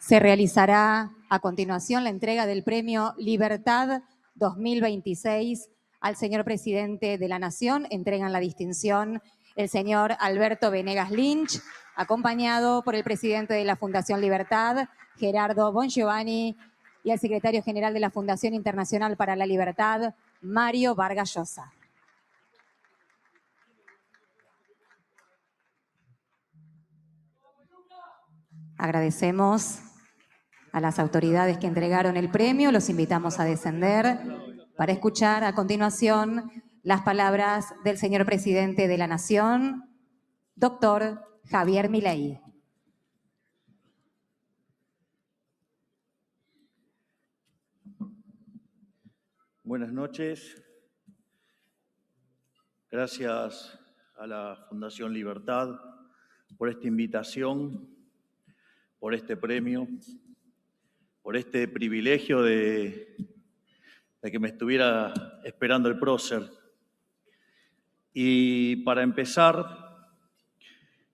Se realizará a continuación la entrega del Premio Libertad 2026 al señor Presidente de la Nación. Entregan la distinción el señor Alberto Venegas Lynch, acompañado por el Presidente de la Fundación Libertad, Gerardo Bongiovanni, y el Secretario General de la Fundación Internacional para la Libertad, Mario Vargas Llosa. Agradecemos a las autoridades que entregaron el premio. Los invitamos a descender para escuchar a continuación las palabras del señor Presidente de la Nación, doctor Javier Milei. Buenas noches. Gracias a la Fundación Libertad por esta invitación, por este premio, por este privilegio de que me estuviera esperando el prócer. Y para empezar,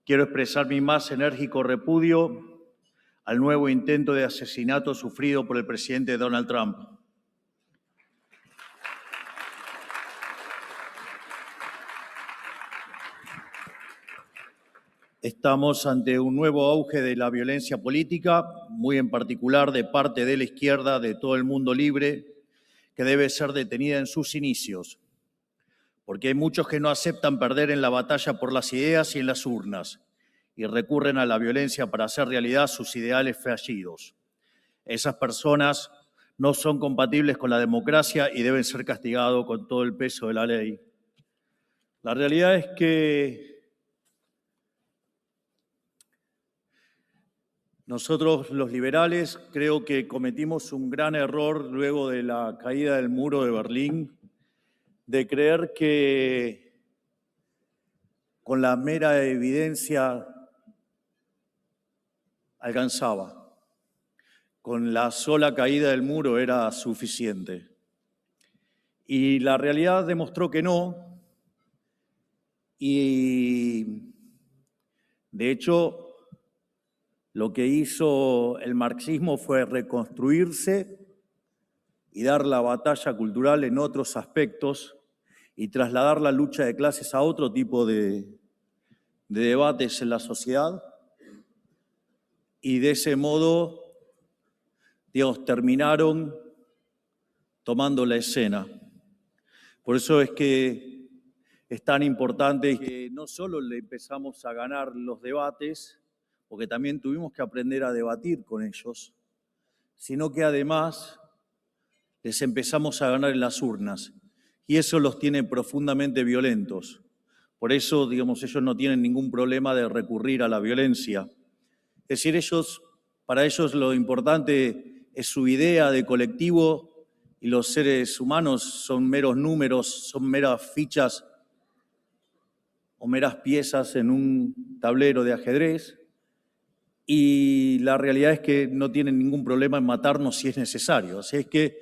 quiero expresar mi más enérgico repudio al nuevo intento de asesinato sufrido por el presidente Donald Trump. Estamos ante un nuevo auge de la violencia política, muy en particular de parte de la izquierda, de todo el mundo libre, que debe ser detenida en sus inicios, porque hay muchos que no aceptan perder en la batalla por las ideas y en las urnas, y recurren a la violencia para hacer realidad sus ideales fallidos. Esas personas no son compatibles con la democracia y deben ser castigados con todo el peso de la ley. La realidad es que nosotros, los liberales, creo que cometimos un gran error luego de la caída del muro de Berlín, de creer que con la mera evidencia alcanzaba. Con la sola caída del muro era suficiente. Y la realidad demostró que no. Y, de hecho, lo que hizo el marxismo fue reconstruirse y dar la batalla cultural en otros aspectos y trasladar la lucha de clases a otro tipo de debates en la sociedad. Y de ese modo, terminaron tomando la escena. Por eso es que es tan importante que no solo le empezamos a ganar los debates, porque también tuvimos que aprender a debatir con ellos, sino que además les empezamos a ganar en las urnas, y eso los tiene profundamente violentos. Por eso, ellos no tienen ningún problema de recurrir a la violencia. Es decir, para ellos lo importante es su idea de colectivo y los seres humanos son meros números, son meras fichas o meras piezas en un tablero de ajedrez. Y la realidad es que no tienen ningún problema en matarnos si es necesario. Así es que,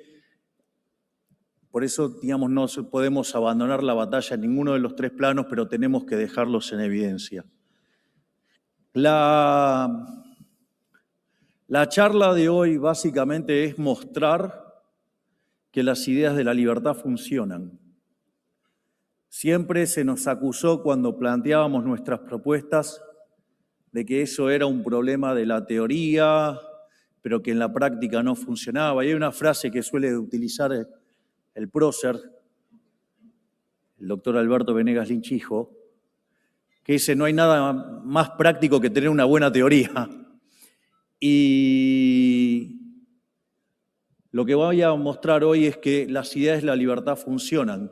por eso, no podemos abandonar la batalla en ninguno de los tres planos, pero tenemos que dejarlos en evidencia. La charla de hoy básicamente es mostrar que las ideas de la libertad funcionan. Siempre se nos acusó cuando planteábamos nuestras propuestas de que eso era un problema de la teoría, pero que en la práctica no funcionaba. Y hay una frase que suele utilizar el prócer, el doctor Alberto Venegas Lynch hijo, que dice: no hay nada más práctico que tener una buena teoría. Y lo que voy a mostrar hoy es que las ideas de la libertad funcionan.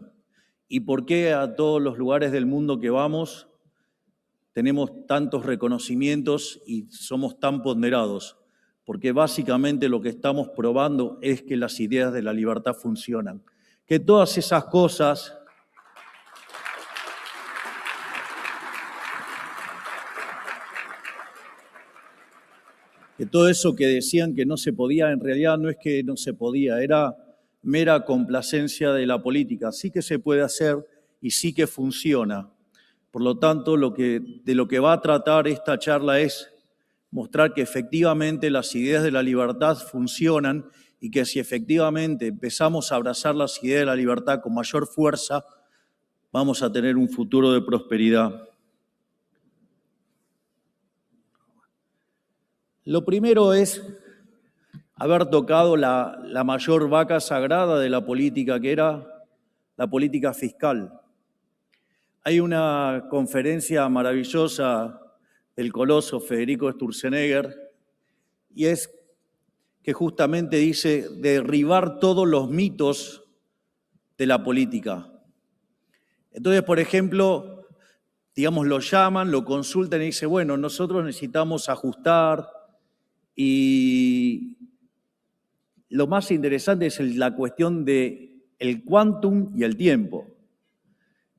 ¿Y por qué a todos los lugares del mundo que vamos tenemos tantos reconocimientos y somos tan ponderados? Porque básicamente lo que estamos probando es que las ideas de la libertad funcionan. Que todas esas cosas que todo eso que decían que no se podía, en realidad no es que no se podía, era mera complacencia de la política. Sí que se puede hacer y sí que funciona. Por lo tanto, de lo que va a tratar esta charla es mostrar que efectivamente las ideas de la libertad funcionan y que si efectivamente empezamos a abrazar las ideas de la libertad con mayor fuerza, vamos a tener un futuro de prosperidad. Lo primero es haber tocado la mayor vaca sagrada de la política, que era la política fiscal. Hay una conferencia maravillosa del coloso Federico Sturzenegger, y es que justamente dice derribar todos los mitos de la política. Entonces, por ejemplo, digamos, lo llaman, lo consultan y dicen, bueno, nosotros necesitamos ajustar, y lo más interesante es la cuestión del quantum y el tiempo.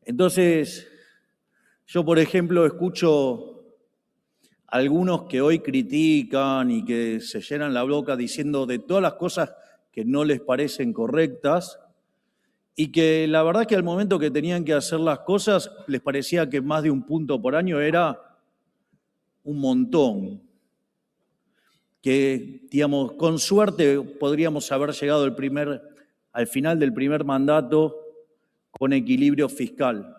Entonces, yo, por ejemplo, escucho a algunos que hoy critican y que se llenan la boca diciendo de todas las cosas que no les parecen correctas, y que la verdad es que al momento que tenían que hacer las cosas les parecía que más de un punto por año era un montón. Que, digamos, con suerte podríamos haber llegado al final del primer mandato con equilibrio fiscal.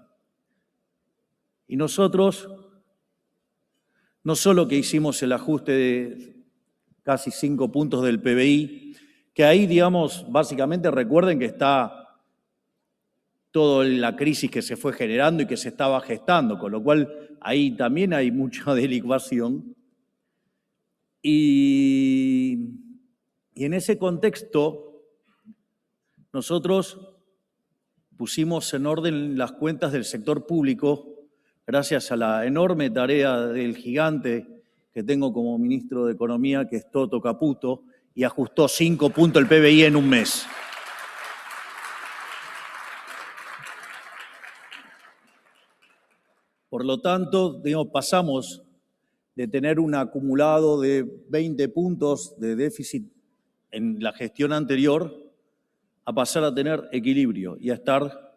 Y nosotros, no solo que hicimos el ajuste de casi 5 puntos del PBI, que ahí, digamos, básicamente recuerden que está toda la crisis que se fue generando y que se estaba gestando, con lo cual ahí también hay mucha delincuación. Y en ese contexto, nosotros pusimos en orden las cuentas del sector público, gracias a la enorme tarea del gigante que tengo como ministro de Economía, que es Toto Caputo, y ajustó 5 puntos el PBI en un mes. Por lo tanto, digamos, pasamos de tener un acumulado de 20 puntos de déficit en la gestión anterior a pasar a tener equilibrio y a estar,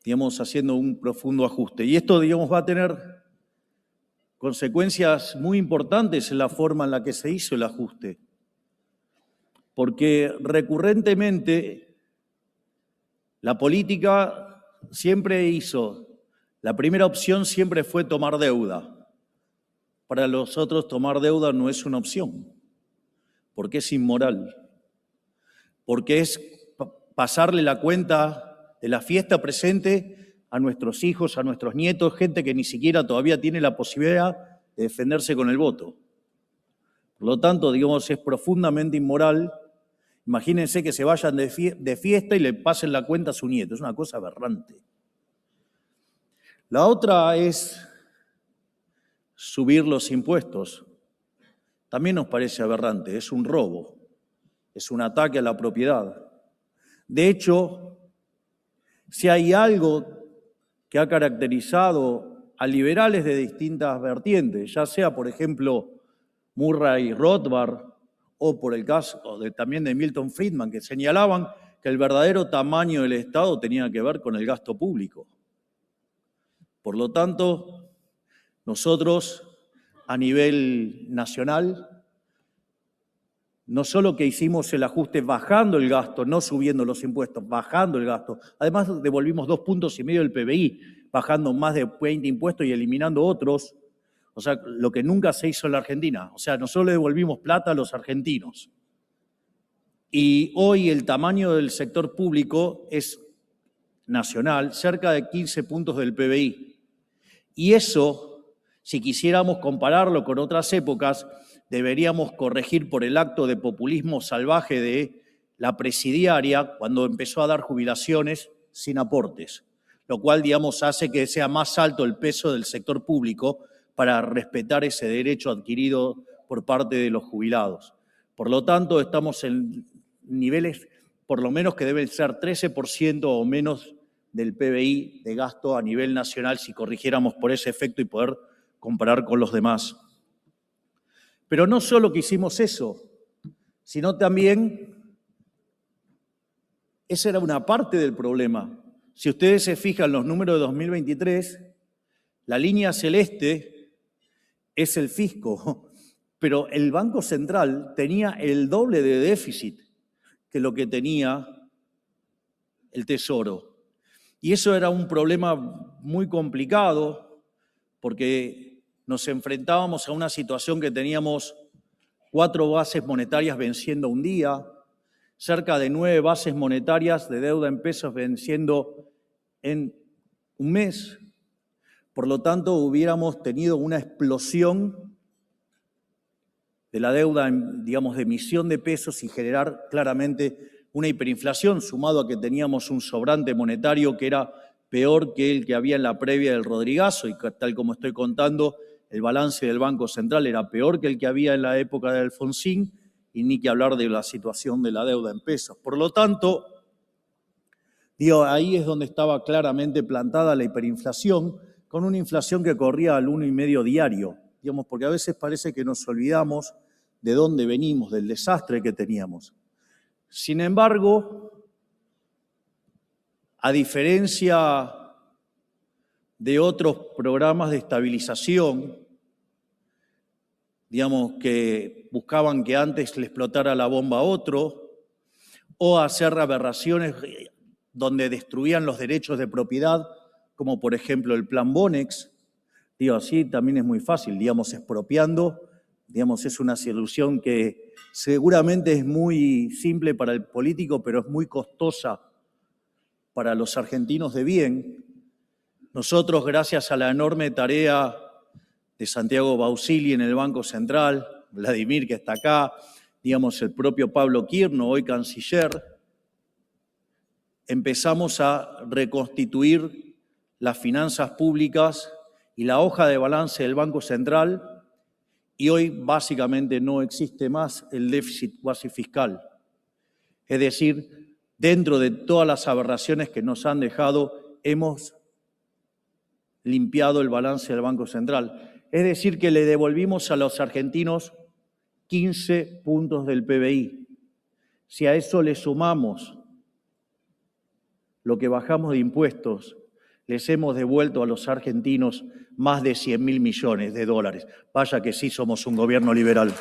digamos, haciendo un profundo ajuste. Y esto, digamos, va a tener consecuencias muy importantes en la forma en la que se hizo el ajuste, porque recurrentemente la política siempre hizo, la primera opción siempre fue tomar deuda. Para los otros tomar deuda no es una opción, porque es inmoral, porque es pasarle la cuenta de la fiesta presente a nuestros hijos, a nuestros nietos, gente que ni siquiera todavía tiene la posibilidad de defenderse con el voto. Por lo tanto, digamos, es profundamente inmoral. Imagínense que se vayan de fiesta y le pasen la cuenta a su nieto, es una cosa aberrante. La otra es subir los impuestos. También nos parece aberrante, es un robo, es un ataque a la propiedad. De hecho, si hay algo que ha caracterizado a liberales de distintas vertientes, ya sea, por ejemplo, Murray Rothbard, o por el caso también de Milton Friedman, que señalaban que el verdadero tamaño del Estado tenía que ver con el gasto público. Por lo tanto, nosotros, a nivel nacional, no solo que hicimos el ajuste bajando el gasto, no subiendo los impuestos, bajando el gasto, además devolvimos 2,5 puntos del PBI, bajando más de 20 impuestos y eliminando otros, o sea, lo que nunca se hizo en la Argentina. O sea, nosotros le devolvimos plata a los argentinos. Y hoy el tamaño del sector público es nacional, cerca de 15 puntos del PBI. Y eso, si quisiéramos compararlo con otras épocas, deberíamos corregir por el acto de populismo salvaje de la presidiaria cuando empezó a dar jubilaciones sin aportes, lo cual, digamos, hace que sea más alto el peso del sector público para respetar ese derecho adquirido por parte de los jubilados. Por lo tanto, estamos en niveles, por lo menos, que deben ser 13% o menos del PBI de gasto a nivel nacional si corrigiéramos por ese efecto y poder comparar con los demás. Pero no solo que hicimos eso, sino también, esa era una parte del problema. Si ustedes se fijan los números de 2023, la línea celeste es el fisco, pero el Banco Central tenía el doble de déficit que lo que tenía el Tesoro. Y eso era un problema muy complicado porque nos enfrentábamos a una situación que teníamos 4 bases monetarias venciendo un día, cerca de 9 bases monetarias de deuda en pesos venciendo en un mes. Por lo tanto, hubiéramos tenido una explosión de la deuda, digamos, de emisión de pesos y generar claramente una hiperinflación, sumado a que teníamos un sobrante monetario que era peor que el que había en la previa del Rodrigazo, y tal como estoy contando, el balance del Banco Central era peor que el que había en la época de Alfonsín, y ni que hablar de la situación de la deuda en pesos. Por lo tanto, ahí es donde estaba claramente plantada la hiperinflación, con una inflación que corría al 1,5 diario, porque a veces parece que nos olvidamos de dónde venimos, del desastre que teníamos. Sin embargo, a diferencia de otros programas de estabilización, que buscaban que antes le explotara la bomba a otro, o hacer aberraciones donde destruían los derechos de propiedad, como por ejemplo el Plan Bonex, así también es muy fácil, expropiando, es una solución que seguramente es muy simple para el político, pero es muy costosa para los argentinos de bien. Nosotros, gracias a la enorme tarea de Santiago Bausili en el Banco Central, Vladimir, que está acá, el propio Pablo Kirno, hoy canciller, empezamos a reconstituir las finanzas públicas y la hoja de balance del Banco Central, y hoy básicamente no existe más el déficit cuasi fiscal. Es decir, dentro de todas las aberraciones que nos han dejado, hemos limpiado el balance del Banco Central. Es decir, que le devolvimos a los argentinos 15 puntos del PBI. Si a eso le sumamos lo que bajamos de impuestos, les hemos devuelto a los argentinos más de 100.000 millones de dólares. Vaya que sí somos un gobierno liberal.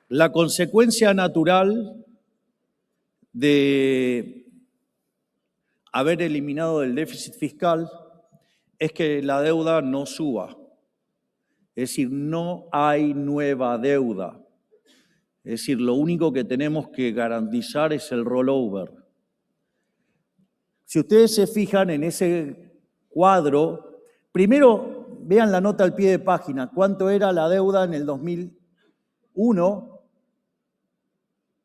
La consecuencia natural de haber eliminado el déficit fiscal es que la deuda no suba. Es decir, no hay nueva deuda. Es decir, lo único que tenemos que garantizar es el rollover. Si ustedes se fijan en ese cuadro, primero vean la nota al pie de página, cuánto era la deuda en el 2001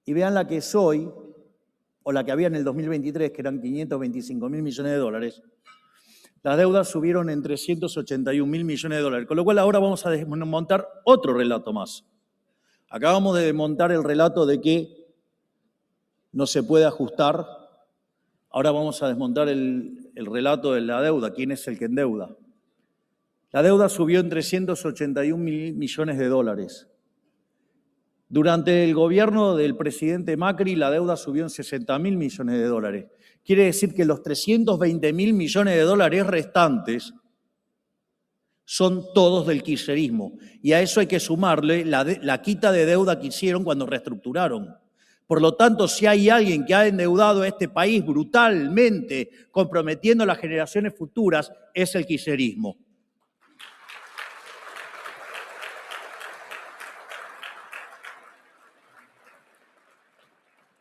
y vean la que es hoy, o la que había en el 2023, que eran 525.000 millones de dólares. Las deudas subieron en 381.000 millones de dólares, con lo cual ahora vamos a desmontar otro relato más. Acabamos de desmontar el relato de que no se puede ajustar. Ahora vamos a desmontar el relato de la deuda. ¿Quién es el que endeuda? La deuda subió en 381.000 millones de dólares. Durante el gobierno del presidente Macri, la deuda subió en 60.000 millones de dólares. Quiere decir que los 320.000 millones de dólares restantes son todos del kirchnerismo. Y a eso hay que sumarle la quita de deuda que hicieron cuando reestructuraron. Por lo tanto, si hay alguien que ha endeudado a este país brutalmente, comprometiendo a las generaciones futuras, es el kirchnerismo.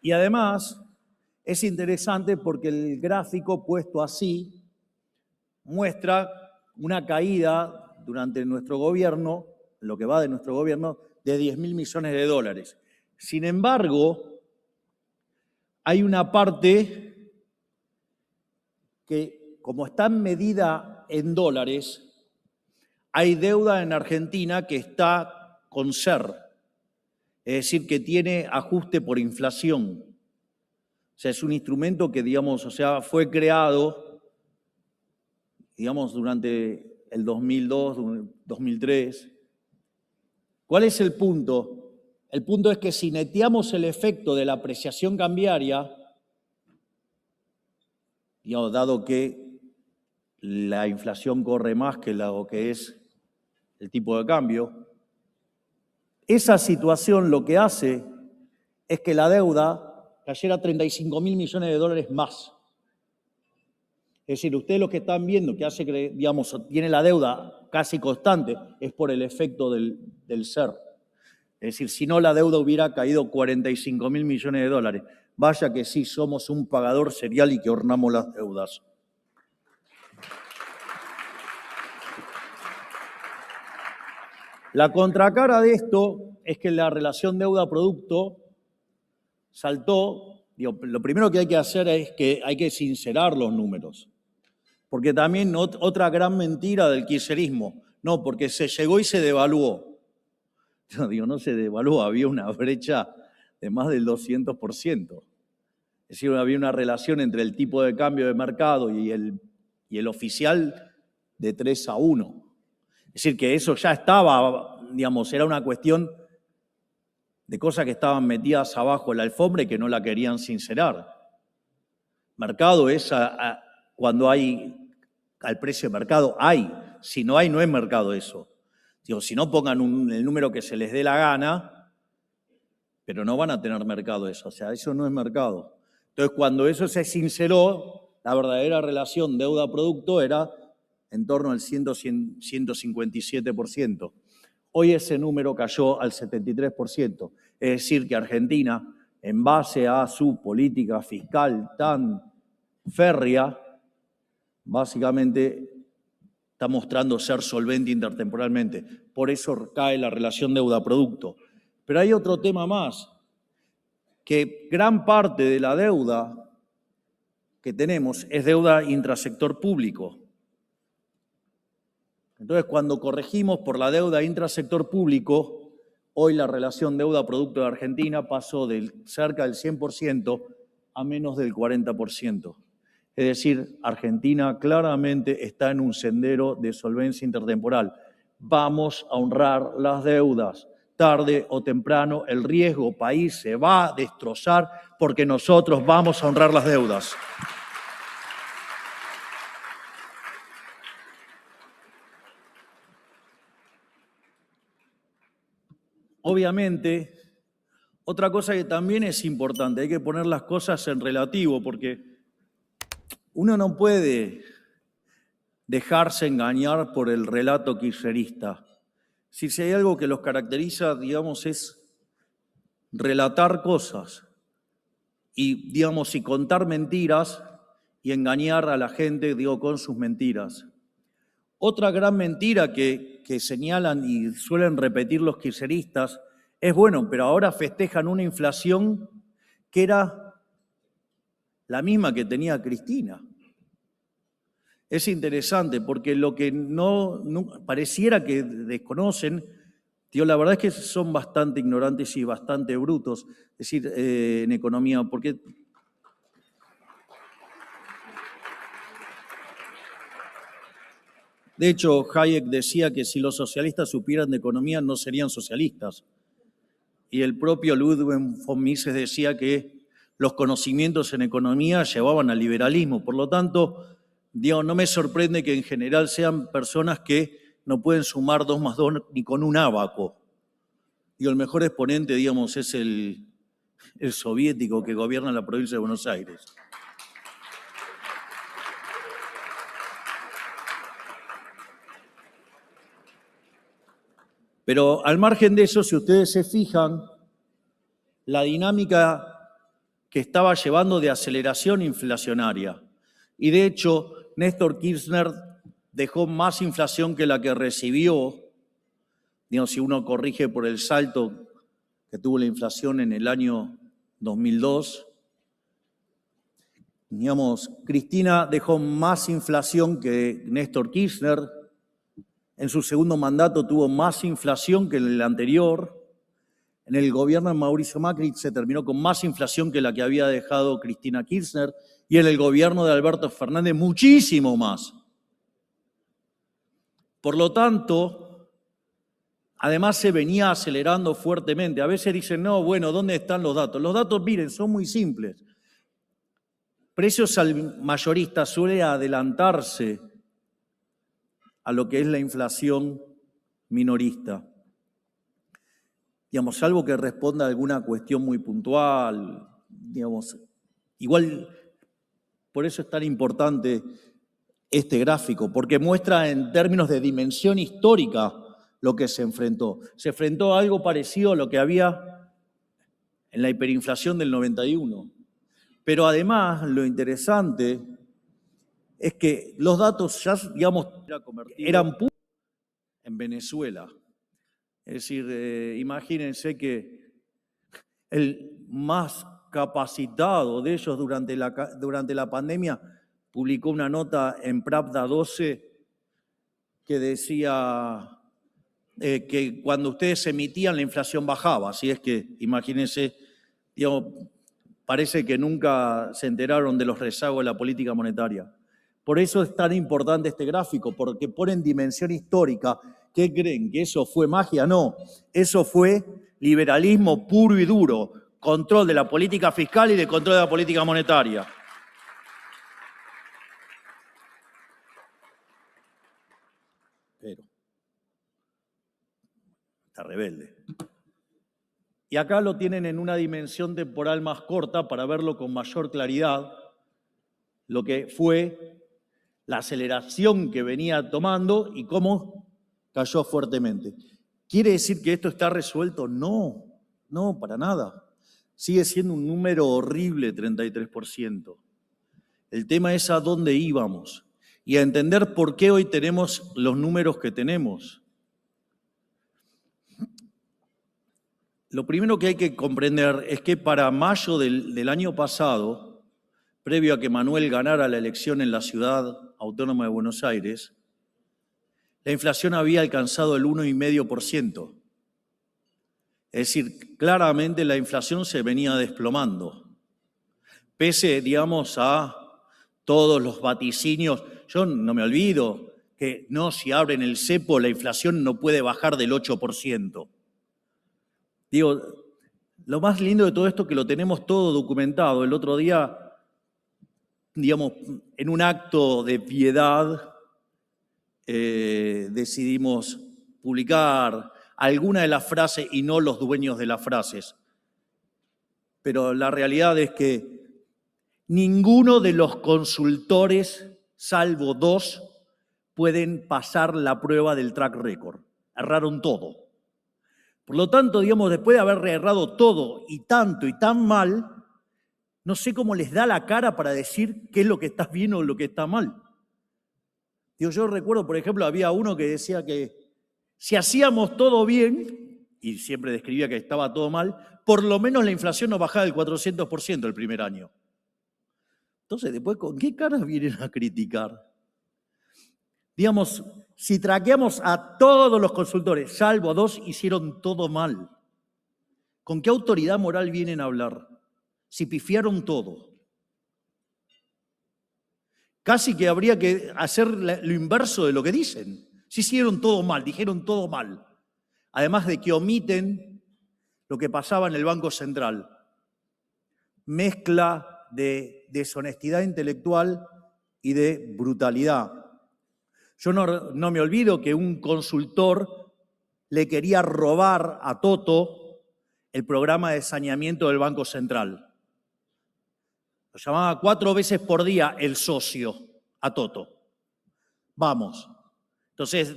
Y además, es interesante porque el gráfico puesto así muestra una caída durante nuestro gobierno, lo que va de nuestro gobierno, de 10.000 millones de dólares. Sin embargo, hay una parte que, como está medida en dólares, hay deuda en Argentina que está con SER, es decir, que tiene ajuste por inflación. O sea, es un instrumento que, fue creado, durante el 2002, 2003. ¿Cuál es el punto? El punto es que si neteamos el efecto de la apreciación cambiaria, digamos, dado que la inflación corre más que lo que es el tipo de cambio. Esa situación lo que hace es que la deuda cayera 35.000 millones de dólares más. Es decir, ustedes lo que están viendo que hace que, digamos, tiene la deuda casi constante es por el efecto del ser. Es decir, si no, la deuda hubiera caído 45.000 millones de dólares. Vaya que sí, somos un pagador serial y que hornamos las deudas. La contracara de esto es que la relación deuda-producto saltó. Digo, lo primero que hay que hacer es que hay que sincerar los números. Porque también otra gran mentira del kirchnerismo, no, porque se llegó y se devaluó. Yo digo, no se devaluó, había una brecha de más del 200%. Es decir, había una relación entre el tipo de cambio de mercado y el oficial de 3-1. Es decir, que eso ya estaba, digamos, era una cuestión de cosas que estaban metidas abajo de la alfombra y que no la querían sincerar. Mercado es cuando hay al precio de mercado, hay. Si no hay, no es mercado eso. Digo, si no, pongan el número que se les dé la gana, pero no van a tener mercado eso. O sea, eso no es mercado. Entonces, cuando eso se sinceró, la verdadera relación deuda-producto era en torno al 157%. Hoy ese número cayó al 73%. Es decir, que Argentina, en base a su política fiscal tan férrea, básicamente está mostrando ser solvente intertemporalmente. Por eso cae la relación deuda-producto. Pero hay otro tema más, que gran parte de la deuda que tenemos es deuda intrasector público. Entonces, cuando corregimos por la deuda intrasector público, hoy la relación deuda-producto de Argentina pasó de cerca del 100% a menos del 40%. Es decir, Argentina claramente está en un sendero de solvencia intertemporal. Vamos a honrar las deudas. Tarde o temprano el riesgo país se va a destrozar porque nosotros vamos a honrar las deudas. Obviamente, otra cosa que también es importante, hay que poner las cosas en relativo porque uno no puede dejarse engañar por el relato kirchnerista. Si hay algo que los caracteriza, digamos, es relatar cosas y, digamos, y contar mentiras y engañar a la gente, digo, con sus mentiras. Otra gran mentira que señalan y suelen repetir los kirchneristas es, bueno, pero ahora festejan una inflación que era la misma que tenía Cristina. Es interesante porque lo que no pareciera que desconocen, la verdad es que son bastante ignorantes y bastante brutos, es decir, en economía, porque de hecho Hayek decía que si los socialistas supieran de economía no serían socialistas. Y el propio Ludwig von Mises decía que los conocimientos en economía llevaban al liberalismo. Por lo tanto, digo, no me sorprende que en general sean personas que no pueden sumar 2 más 2 ni con un ábaco. Digo, el mejor exponente, digamos, es el soviético que gobierna la provincia de Buenos Aires. Pero al margen de eso, si ustedes se fijan, la dinámica que estaba llevando de aceleración inflacionaria, y de hecho Néstor Kirchner dejó más inflación que la que recibió, digamos, si uno corrige por el salto que tuvo la inflación en el año 2002, digamos, Cristina dejó más inflación que Néstor Kirchner. En su segundo mandato tuvo más inflación que en el anterior. En el gobierno de Mauricio Macri se terminó con más inflación que la que había dejado Cristina Kirchner y en el gobierno de Alberto Fernández muchísimo más. Por lo tanto, además se venía acelerando fuertemente. A veces dicen, no, bueno, ¿dónde están los datos? Los datos, miren, son muy simples. precios al mayorista suele adelantarse a lo que es la inflación minorista. Digamos, salvo que responda a alguna cuestión muy puntual, digamos, igual por eso es tan importante este gráfico, porque muestra en términos de dimensión histórica lo que se enfrentó. Se enfrentó a algo parecido a lo que había en la hiperinflación del 91. Pero además, lo interesante es que los datos ya, digamos, eran puros en Venezuela. Es decir, imagínense que el más capacitado de ellos durante la pandemia publicó una nota en Pravda 12 que decía que cuando ustedes emitían la inflación bajaba. Así es que, imagínense, digamos, parece que nunca se enteraron de los rezagos de la política monetaria. Por eso es tan importante este gráfico, porque pone en dimensión histórica. ¿Qué creen? ¿Que eso fue magia? No, eso fue liberalismo puro y duro, control de la política fiscal y de control de la política monetaria. Pero está rebelde. Y acá lo tienen en una dimensión temporal más corta para verlo con mayor claridad, lo que fue la aceleración que venía tomando y cómo cayó fuertemente. ¿Quiere decir que esto está resuelto? No, no, para nada. Sigue siendo un número horrible, 33%. El tema es a dónde íbamos y a entender por qué hoy tenemos los números que tenemos. Lo primero que hay que comprender es que para mayo del año pasado, previo a que Manuel ganara la elección en la Ciudad Autónoma de Buenos Aires, la inflación había alcanzado el 1,5%. Es decir, claramente la inflación se venía desplomando. Pese, digamos, a todos los vaticinios, yo no me olvido que no, si abren el cepo, la inflación no puede bajar del 8%. Digo, lo más lindo de todo esto es que lo tenemos todo documentado. El otro día, digamos, en un acto de piedad, decidimos publicar alguna de las frases y no los dueños de las frases. Pero la realidad es que ninguno de los consultores, salvo 2, pueden pasar la prueba del track record. Erraron todo. Por lo tanto, digamos, después de haber errado todo y tanto y tan mal, no sé cómo les da la cara para decir qué es lo que está bien o lo que está mal. Digo, yo recuerdo, por ejemplo, había uno que decía que si hacíamos todo bien, y siempre describía que estaba todo mal, por lo menos la inflación no bajaba del 400% el primer año. Entonces, después, ¿con qué caras vienen a criticar? Digamos, si traqueamos a todos los consultores, salvo 2, hicieron todo mal. ¿Con qué autoridad moral vienen a hablar? Si pifiaron todo. Casi que habría que hacer lo inverso de lo que dicen. Si hicieron todo mal, dijeron todo mal. Además de que omiten lo que pasaba en el Banco Central. Mezcla de deshonestidad intelectual y de brutalidad. Yo no me olvido que un consultor le quería robar a Toto el programa de saneamiento del Banco Central. Lo llamaba 4 veces por día el socio a Toto. Vamos. Entonces,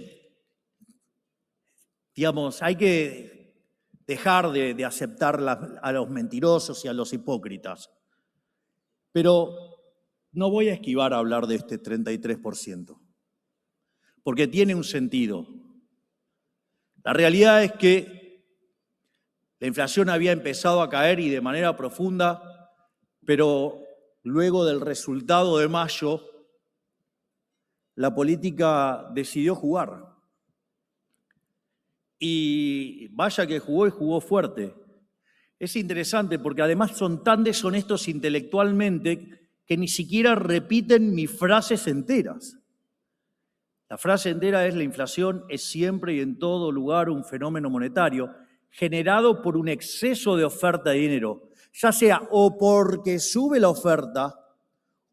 digamos, hay que dejar de aceptar a los mentirosos y a los hipócritas. Pero no voy a esquivar a hablar de este 33%. Porque tiene un sentido. La realidad es que la inflación había empezado a caer y de manera profunda, pero luego del resultado de mayo, la política decidió jugar. Y vaya que jugó y jugó fuerte. Es interesante porque además son tan deshonestos intelectualmente que ni siquiera repiten mis frases enteras. La frase entera es: la inflación es siempre y en todo lugar un fenómeno monetario generado por un exceso de oferta de dinero, ya sea o porque sube la oferta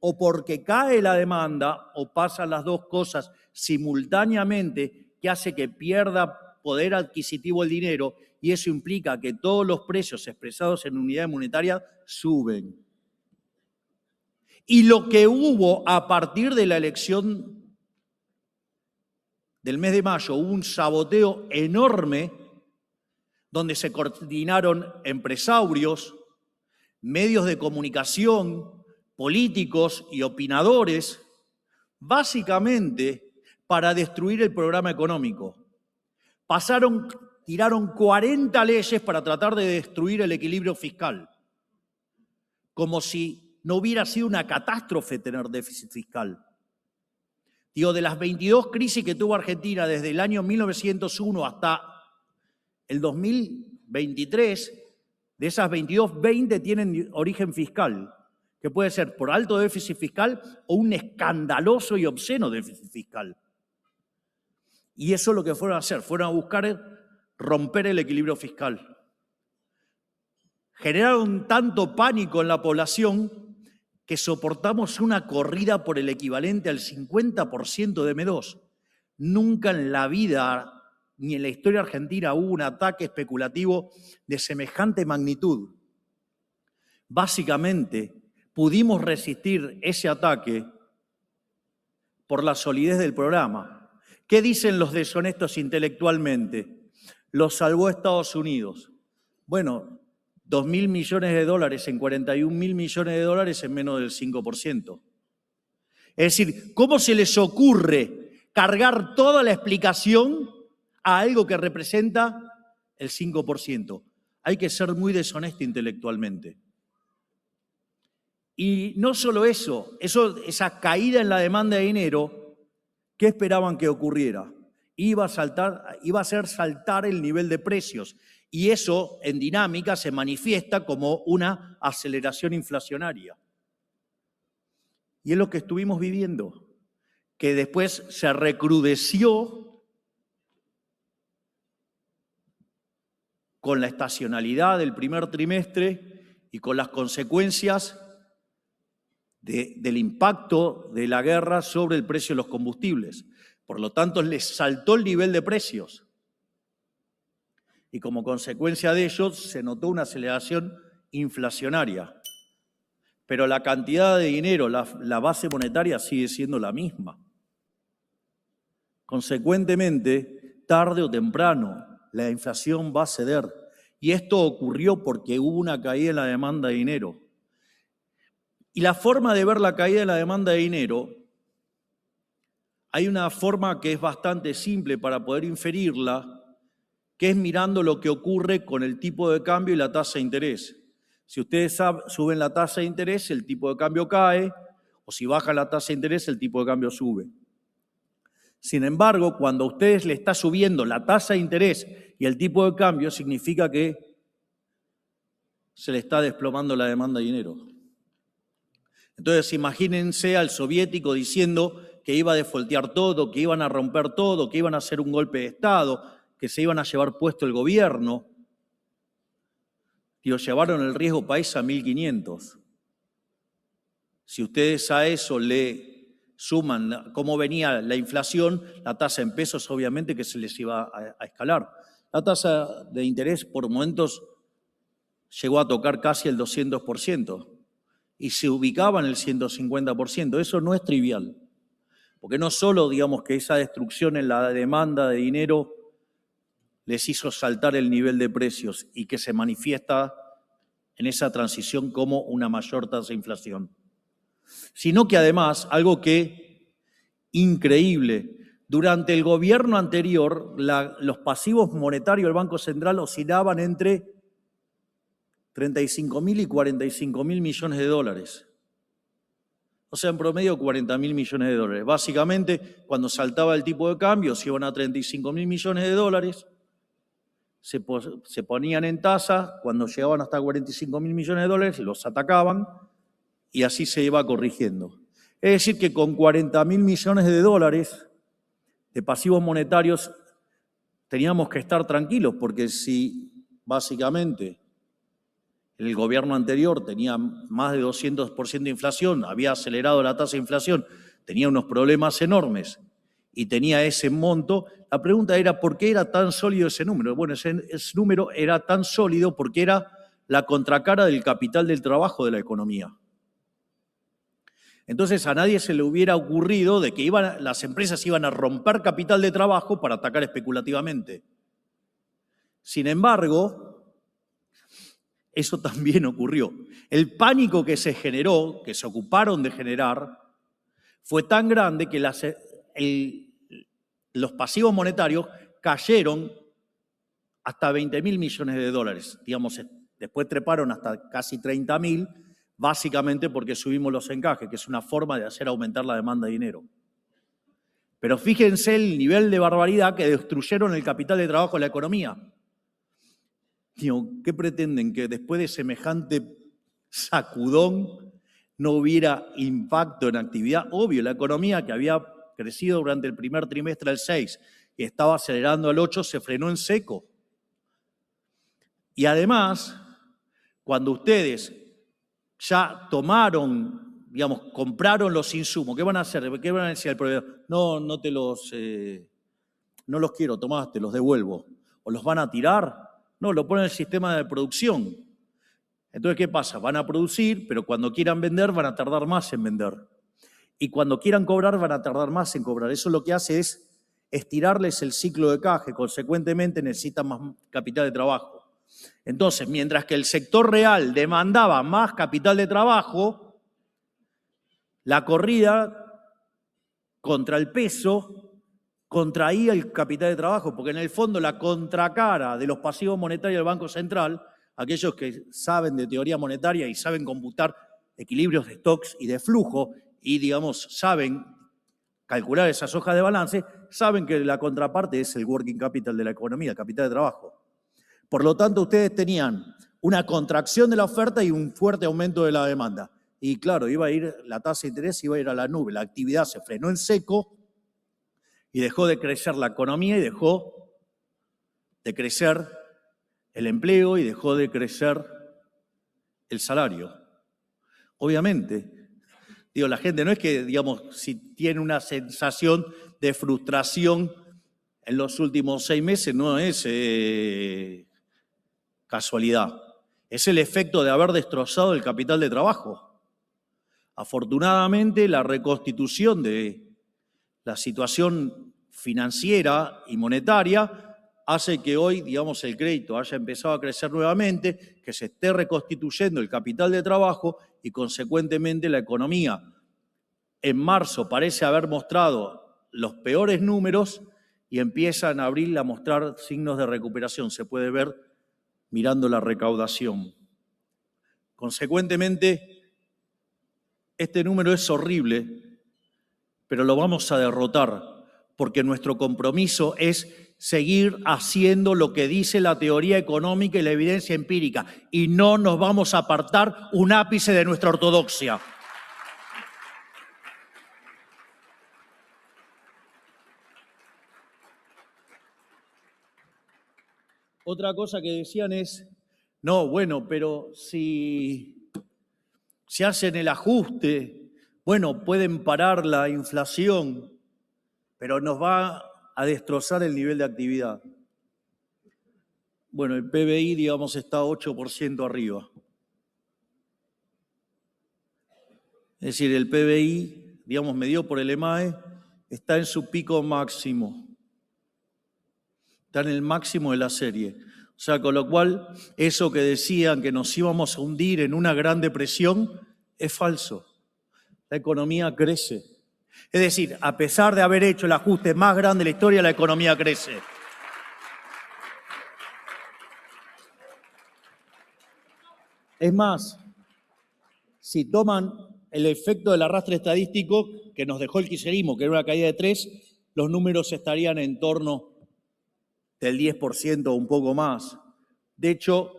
o porque cae la demanda o pasan las dos cosas simultáneamente que hace que pierda poder adquisitivo el dinero y eso implica que todos los precios expresados en unidad monetaria suben. Y lo que hubo a partir de la elección del mes de mayo, hubo un saboteo enorme donde se coordinaron empresarios, medios de comunicación, políticos y opinadores, básicamente para destruir el programa económico. Tiraron 40 leyes para tratar de destruir el equilibrio fiscal, como si no hubiera sido una catástrofe tener déficit fiscal. Digo, de las 22 crisis que tuvo Argentina desde el año 1901 hasta el 2023, de esas 22, 20 tienen origen fiscal, que puede ser por alto déficit fiscal o un escandaloso y obsceno déficit fiscal. Y eso es lo que fueron a hacer, fueron a buscar romper el equilibrio fiscal. Generaron tanto pánico en la población que soportamos una corrida por el equivalente al 50% de M2. Nunca en la vida, ni en la historia argentina, hubo un ataque especulativo de semejante magnitud. Básicamente, pudimos resistir ese ataque por la solidez del programa. ¿Qué dicen los deshonestos intelectualmente? Lo salvó Estados Unidos. Bueno, 2.000 millones de dólares en 41.000 millones de dólares en menos del 5%. Es decir, ¿cómo se les ocurre cargar toda la explicación a algo que representa el 5%? Hay que ser muy deshonesto intelectualmente. Y no solo eso, esa caída en la demanda de dinero, ¿qué esperaban que ocurriera? Iba a hacer saltar el nivel de precios. Y eso, en dinámica, se manifiesta como una aceleración inflacionaria. Y es lo que estuvimos viviendo, que después se recrudeció con la estacionalidad del primer trimestre y con las consecuencias del impacto de la guerra sobre el precio de los combustibles. Por lo tanto, les saltó el nivel de precios. Y como consecuencia de ello, se notó una aceleración inflacionaria. Pero la cantidad de dinero, la base monetaria sigue siendo la misma. Consecuentemente, tarde o temprano, la inflación va a ceder. Y esto ocurrió porque hubo una caída en la demanda de dinero. Y la forma de ver la caída en la demanda de dinero, hay una forma que es bastante simple para poder inferirla, que es mirando lo que ocurre con el tipo de cambio y la tasa de interés. Si ustedes suben la tasa de interés, el tipo de cambio cae, o si baja la tasa de interés, el tipo de cambio sube. Sin embargo, cuando a ustedes le está subiendo la tasa de interés y el tipo de cambio, significa que se le está desplomando la demanda de dinero. Entonces, imagínense al soviético diciendo que iba a defoltear todo, que iban a romper todo, que iban a hacer un golpe de Estado, que se iban a llevar puesto el gobierno. Y llevaron el riesgo país a 1.500. Si ustedes a eso le suman cómo venía la inflación, la tasa en pesos obviamente que se les iba a escalar. La tasa de interés por momentos llegó a tocar casi el 200% y se ubicaba en el 150%. Eso no es trivial, porque no solo digamos que esa destrucción en la demanda de dinero les hizo saltar el nivel de precios y que se manifiesta en esa transición como una mayor tasa de inflación, sino que además, algo que increíble, durante el gobierno anterior los pasivos monetarios del Banco Central oscilaban entre 35.000 y 45.000 millones de dólares. O sea, en promedio 40.000 millones de dólares. Básicamente, cuando saltaba el tipo de cambio, se iban a 35.000 millones de dólares, se ponían en tasa, cuando llegaban hasta 45.000 millones de dólares, los atacaban y así se iba corrigiendo. Es decir, que con 40.000 millones de dólares de pasivos monetarios teníamos que estar tranquilos, porque si básicamente el gobierno anterior tenía más de 200% de inflación, había acelerado la tasa de inflación, tenía unos problemas enormes y tenía ese monto. La pregunta era, ¿por qué era tan sólido ese número? Bueno, ese número era tan sólido porque era la contracara del capital del trabajo de la economía. Entonces a nadie se le hubiera ocurrido de que las empresas iban a romper capital de trabajo para atacar especulativamente. Sin embargo, eso también ocurrió. El pánico que se generó, que se ocuparon de generar, fue tan grande que los pasivos monetarios cayeron hasta 20.000 millones de dólares. Digamos, después treparon hasta casi 30.000, básicamente porque subimos los encajes, que es una forma de hacer aumentar la demanda de dinero. Pero fíjense el nivel de barbaridad que destruyeron el capital de trabajo de la economía. Digo, ¿qué pretenden? ¿Que después de semejante sacudón no hubiera impacto en actividad? Obvio, la economía que había crecido durante el primer trimestre al 6 y estaba acelerando al 8, se frenó en seco. Y además, cuando ustedes ya tomaron, digamos, compraron los insumos, ¿qué van a hacer? ¿Qué van a decir al proveedor? No los quiero, tomá, te los devuelvo. ¿O los van a tirar? No, lo ponen en el sistema de producción. Entonces, ¿qué pasa? Van a producir, pero cuando quieran vender van a tardar más en vender. Y cuando quieran cobrar van a tardar más en cobrar. Eso lo que hace es estirarles el ciclo de caja y consecuentemente necesitan más capital de trabajo. Entonces, mientras que el sector real demandaba más capital de trabajo, la corrida contra el peso contraía el capital de trabajo, porque en el fondo la contracara de los pasivos monetarios del Banco Central, aquellos que saben de teoría monetaria y saben computar equilibrios de stocks y de flujo y, digamos, saben calcular esas hojas de balance, saben que la contraparte es el working capital de la economía, el capital de trabajo. Por lo tanto, ustedes tenían una contracción de la oferta y un fuerte aumento de la demanda. Y claro, la tasa de interés iba a ir a la nube, la actividad se frenó en seco y dejó de crecer la economía y dejó de crecer el empleo y dejó de crecer el salario. Obviamente, digo, la gente no es que, digamos, si tiene una sensación de frustración en los últimos 6 meses, no es casualidad. Es el efecto de haber destrozado el capital de trabajo. Afortunadamente, la reconstitución de la situación financiera y monetaria hace que hoy, digamos, el crédito haya empezado a crecer nuevamente, que se esté reconstituyendo el capital de trabajo y, consecuentemente, la economía. En marzo parece haber mostrado los peores números y empieza en abril a mostrar signos de recuperación. Se puede ver mirando la recaudación. Consecuentemente, este número es horrible, pero lo vamos a derrotar, porque nuestro compromiso es seguir haciendo lo que dice la teoría económica y la evidencia empírica, y no nos vamos a apartar un ápice de nuestra ortodoxia. Otra cosa que decían es, no, bueno, pero si hacen el ajuste, bueno, pueden parar la inflación, pero nos va a destrozar el nivel de actividad. Bueno, el PBI, digamos, está 8% arriba. Es decir, el PBI, digamos, medido por el EMAE, está en su pico máximo. Está en el máximo de la serie. O sea, con lo cual, eso que decían que nos íbamos a hundir en una gran depresión, es falso. La economía crece. Es decir, a pesar de haber hecho el ajuste más grande de la historia, la economía crece. Es más, si toman el efecto del arrastre estadístico que nos dejó el kirchnerismo, que era una caída de 3, los números estarían en torno del 10% o un poco más. De hecho,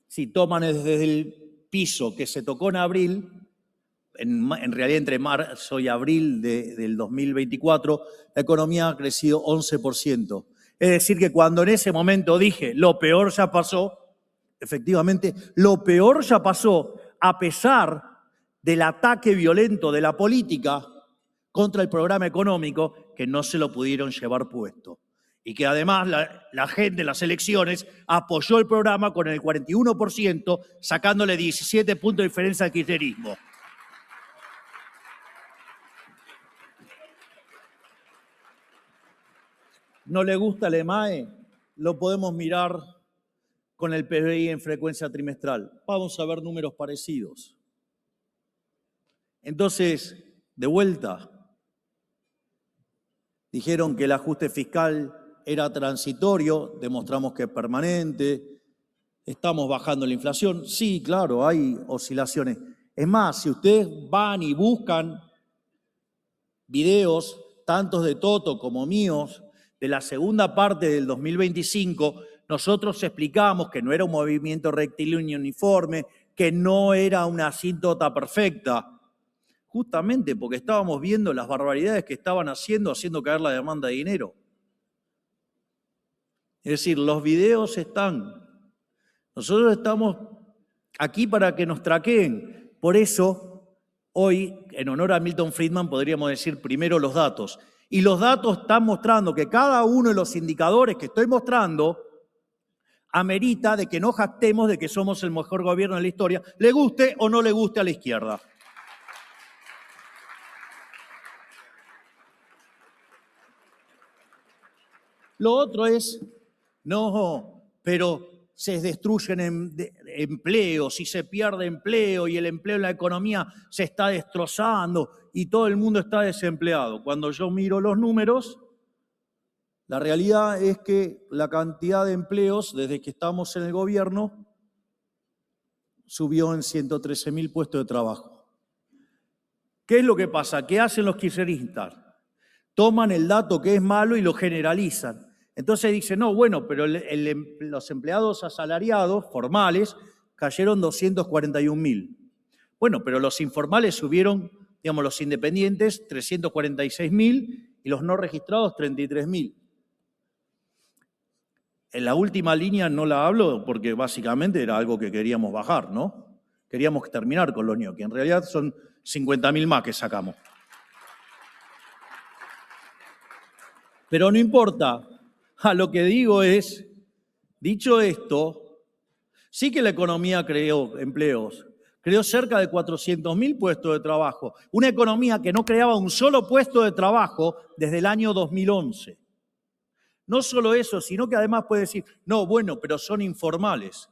si toman desde el piso que se tocó en abril, en realidad entre marzo y abril del 2024, la economía ha crecido 11%. Es decir, que cuando en ese momento dije lo peor ya pasó, efectivamente, lo peor ya pasó a pesar del ataque violento de la política contra el programa económico, que no se lo pudieron llevar puesto. Y que además la gente en las elecciones apoyó el programa con el 41%, sacándole 17 puntos de diferencia al kirchnerismo. ¿No le gusta el EMAE? Lo podemos mirar con el PBI en frecuencia trimestral. Vamos a ver números parecidos. Entonces, de vuelta, dijeron que el ajuste fiscal era transitorio, demostramos que es permanente, estamos bajando la inflación. Sí, claro, hay oscilaciones. Es más, si ustedes van y buscan videos, tantos de Toto como míos, de la segunda parte del 2025, nosotros explicamos que no era un movimiento rectilíneo uniforme, que no era una asíntota perfecta, justamente porque estábamos viendo las barbaridades que estaban haciendo caer la demanda de dinero. Es decir, los videos están. Nosotros estamos aquí para que nos traqueen. Por eso, hoy, en honor a Milton Friedman, podríamos decir primero los datos. Y los datos están mostrando que cada uno de los indicadores que estoy mostrando amerita de que no jactemos de que somos el mejor gobierno de la historia, le guste o no le guste a la izquierda. Lo otro es, no, pero se destruyen empleos y se pierde empleo y el empleo en la economía se está destrozando y todo el mundo está desempleado. Cuando yo miro los números, la realidad es que la cantidad de empleos desde que estamos en el gobierno subió en 113.000 puestos de trabajo. ¿Qué es lo que pasa? ¿Qué hacen los kirchneristas? Toman el dato que es malo y lo generalizan. Entonces dicen, no, bueno, pero los empleados asalariados formales cayeron 241.000. Bueno, pero los informales subieron, digamos, los independientes 346.000 y los no registrados 33.000. En la última línea no la hablo porque básicamente era algo que queríamos bajar, ¿no? Queríamos terminar con los ñoquis. En realidad son 50.000 más que sacamos. Pero no importa. A lo que digo es, dicho esto, sí que la economía creó empleos, creó cerca de 400.000 puestos de trabajo. Una economía que no creaba un solo puesto de trabajo desde el año 2011. No solo eso, sino que además puede decir, no, bueno, pero son informales.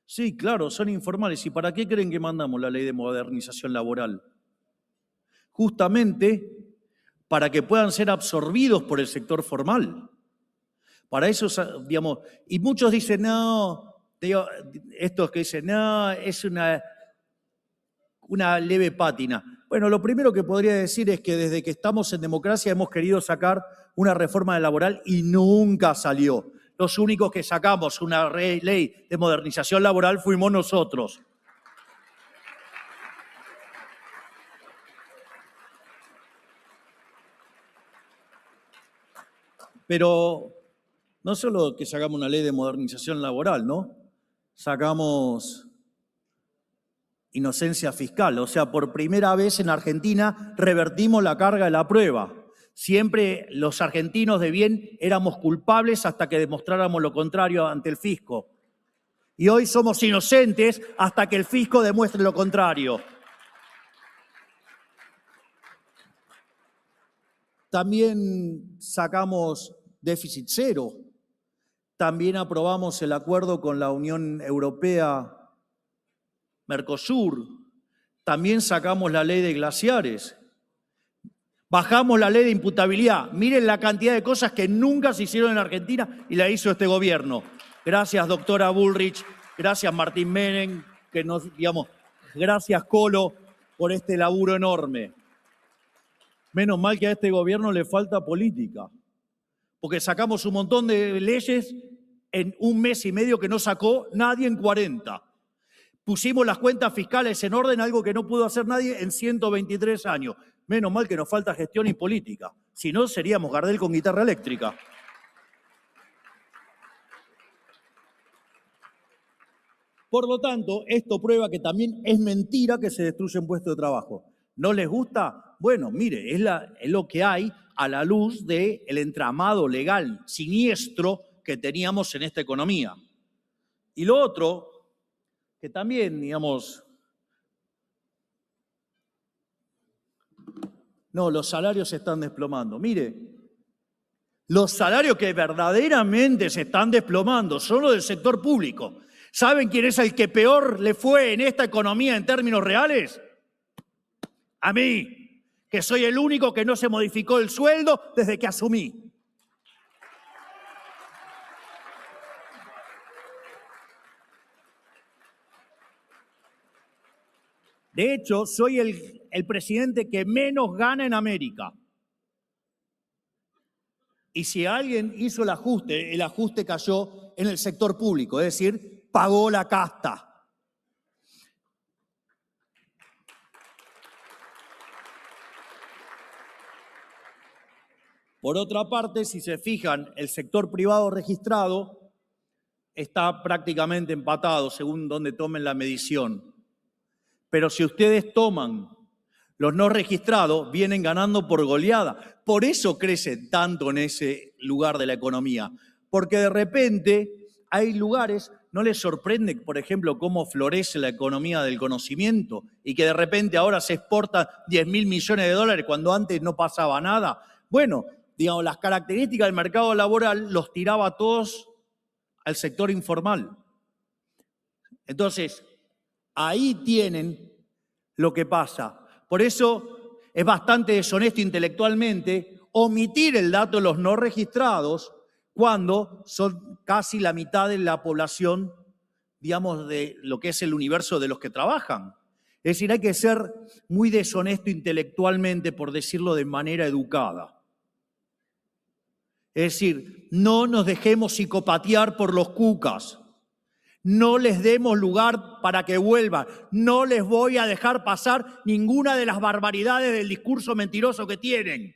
Sí, claro, son informales. ¿Y para qué creen que mandamos la ley de modernización laboral? Justamente para que puedan ser absorbidos por el sector formal. Para eso, digamos, y muchos dicen, no, estos que dicen, no, es una leve pátina. Bueno, lo primero que podría decir es que desde que estamos en democracia hemos querido sacar una reforma laboral y nunca salió. Los únicos que sacamos una ley de modernización laboral fuimos nosotros. Pero no solo que sacamos una ley de modernización laboral, ¿no? Sacamos inocencia fiscal. O sea, por primera vez en Argentina revertimos la carga de la prueba. Siempre los argentinos de bien éramos culpables hasta que demostráramos lo contrario ante el fisco. Y hoy somos inocentes hasta que el fisco demuestre lo contrario. También sacamos déficit cero. También aprobamos el acuerdo con la Unión Europea, Mercosur. También sacamos la ley de glaciares. Bajamos la ley de imputabilidad. Miren la cantidad de cosas que nunca se hicieron en Argentina y la hizo este gobierno. Gracias, doctora Bullrich. Gracias, Martín Menem. Gracias, Colo, por este laburo enorme. Menos mal que a este gobierno le falta política. Porque sacamos un montón de leyes en un mes y medio que no sacó nadie en 40. Pusimos las cuentas fiscales en orden, algo que no pudo hacer nadie en 123 años. Menos mal que nos falta gestión y política. Si no, seríamos Gardel con guitarra eléctrica. Por lo tanto, esto prueba que también es mentira que se destruyen puestos de trabajo. ¿No les gusta? Bueno, mire, es lo que hay a la luz del entramado legal siniestro que teníamos en esta economía. Y lo otro, que también, digamos, no, los salarios se están desplomando. Mire, los salarios que verdaderamente se están desplomando son los del sector público. ¿Saben quién es el que peor le fue en esta economía en términos reales? A mí, que soy el único que no se modificó el sueldo desde que asumí. De hecho, soy el presidente que menos gana en América. Y si alguien hizo el ajuste cayó en el sector público, es decir, pagó la casta. Por otra parte, si se fijan, el sector privado registrado está prácticamente empatado según donde tomen la medición. Pero si ustedes toman los no registrados, vienen ganando por goleada. Por eso crecen tanto en ese lugar de la economía. Porque de repente hay lugares, ¿no les sorprende, por ejemplo, cómo florece la economía del conocimiento y que de repente ahora se exporta 10.000 millones de dólares cuando antes no pasaba nada? Bueno, digamos, las características del mercado laboral los tiraba a todos al sector informal. Entonces, ahí tienen lo que pasa. Por eso es bastante deshonesto intelectualmente omitir el dato de los no registrados cuando son casi la mitad de la población, digamos, de lo que es el universo de los que trabajan. Es decir, hay que ser muy deshonesto intelectualmente, por decirlo de manera educada. Es decir, no nos dejemos psicopatear por los cucas. No les demos lugar para que vuelvan. No les voy a dejar pasar ninguna de las barbaridades del discurso mentiroso que tienen.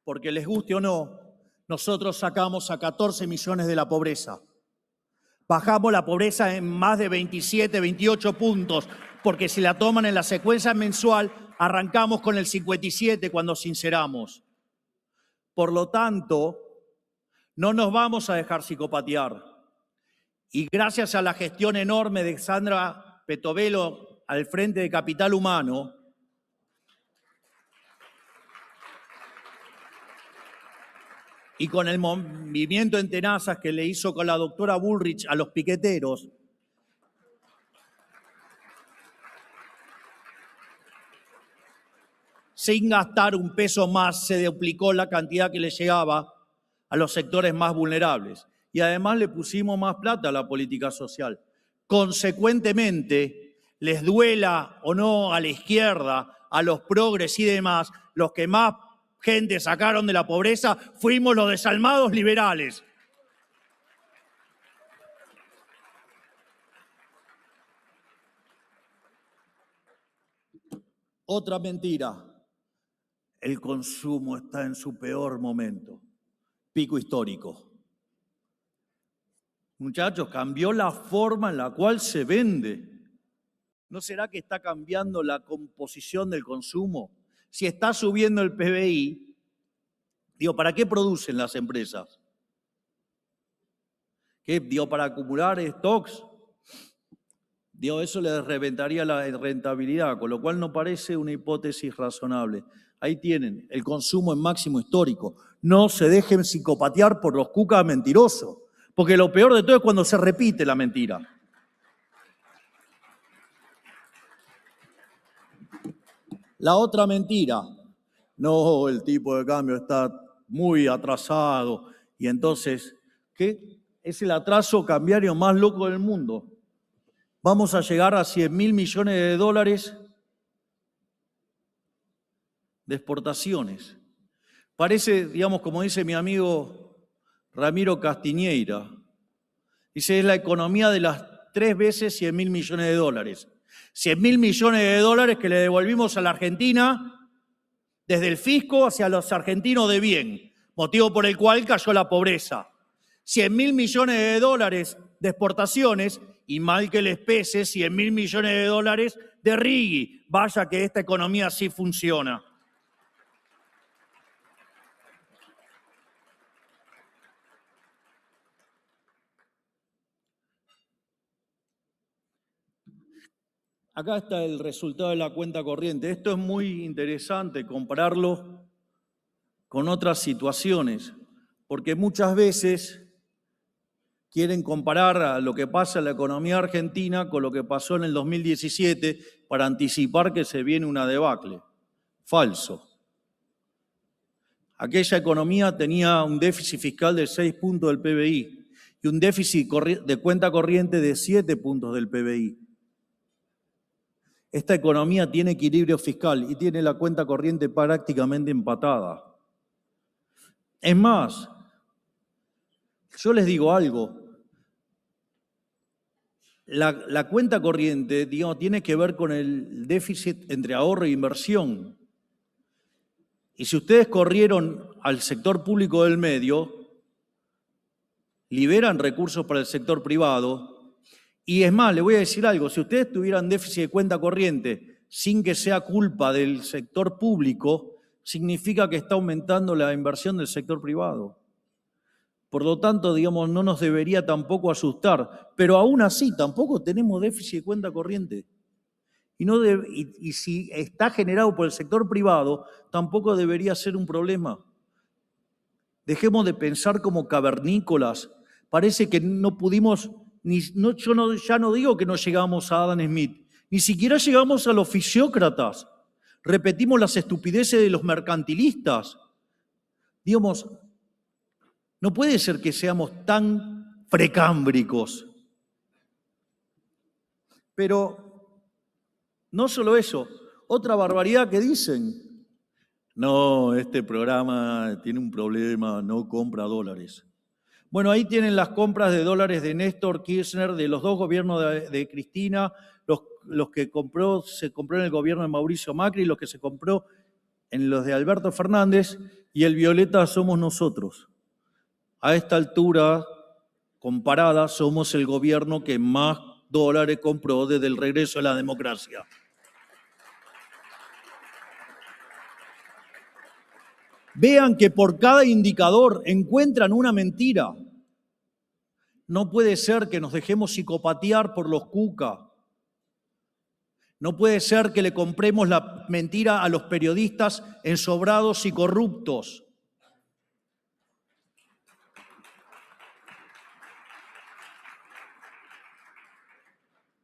Porque les guste o no, nosotros sacamos a 14 millones de la pobreza. Bajamos la pobreza en más de 27, 28 puntos, porque si la toman en la secuencia mensual, arrancamos con el 57 cuando sinceramos. Por lo tanto, no nos vamos a dejar psicopatear. Y gracias a la gestión enorme de Sandra Petovelo al frente de Capital Humano, y con el movimiento en tenazas que le hizo con la doctora Bullrich a los piqueteros, sin gastar un peso más, se duplicó la cantidad que le llegaba a los sectores más vulnerables. Y además le pusimos más plata a la política social. Consecuentemente, les duela o no a la izquierda, a los progres y demás, los que más gente sacaron de la pobreza fuimos los desalmados liberales. Otra mentira. El consumo está en su peor momento. Pico histórico. Muchachos, cambió la forma en la cual se vende. ¿No será que está cambiando la composición del consumo? Si está subiendo el PBI, digo, ¿para qué producen las empresas? ¿Qué? Digo, ¿para acumular stocks? Digo, eso les reventaría la rentabilidad, con lo cual no parece una hipótesis razonable. Ahí tienen, el consumo en máximo histórico. No se dejen psicopatear por los cucas mentirosos, porque lo peor de todo es cuando se repite la mentira. La otra mentira, no, el tipo de cambio está muy atrasado y entonces, ¿qué? Es el atraso cambiario más loco del mundo. Vamos a llegar a 100.000 millones de dólares de exportaciones. Parece, digamos, como dice mi amigo Ramiro Castiñeira, dice, es la economía de las 3 veces 100.000 millones de dólares. 100.000 millones de dólares que le devolvimos a la Argentina desde el fisco hacia los argentinos de bien, motivo por el cual cayó la pobreza. 100.000 millones de dólares de exportaciones y mal que les pese, 100.000 millones de dólares de RIGI. Vaya que esta economía sí funciona. Acá está el resultado de la cuenta corriente. Esto es muy interesante compararlo con otras situaciones, porque muchas veces quieren comparar a lo que pasa en la economía argentina con lo que pasó en el 2017 para anticipar que se viene una debacle. Falso. Aquella economía tenía un déficit fiscal de 6 puntos del PBI y un déficit de cuenta corriente de 7 puntos del PBI. Esta economía tiene equilibrio fiscal y tiene la cuenta corriente prácticamente empatada. Es más, yo les digo algo, la cuenta corriente, digamos, tiene que ver con el déficit entre ahorro e inversión. Y si ustedes corrieron al sector público del medio, liberan recursos para el sector privado. Y es más, le voy a decir algo, si ustedes tuvieran déficit de cuenta corriente sin que sea culpa del sector público, significa que está aumentando la inversión del sector privado. Por lo tanto, digamos, no nos debería tampoco asustar, pero aún así tampoco tenemos déficit de cuenta corriente. Y si está generado por el sector privado, tampoco debería ser un problema. Dejemos de pensar como cavernícolas. Parece que no pudimos, ya no digo que no llegamos a Adam Smith, ni siquiera llegamos a los fisiócratas. Repetimos las estupideces de los mercantilistas. Digamos, no puede ser que seamos tan precámbricos. Pero no solo eso, otra barbaridad que dicen. No, este programa tiene un problema, no compra dólares. Bueno, ahí tienen las compras de dólares de Néstor Kirchner, de los dos gobiernos de Cristina, los que se compró en el gobierno de Mauricio Macri, los que se compró en los de Alberto Fernández, y el violeta somos nosotros. A esta altura, comparada, somos el gobierno que más dólares compró desde el regreso a la democracia. Vean que por cada indicador encuentran una mentira. No puede ser que nos dejemos psicopatear por los cuca. No puede ser que le compremos la mentira a los periodistas ensobrados y corruptos.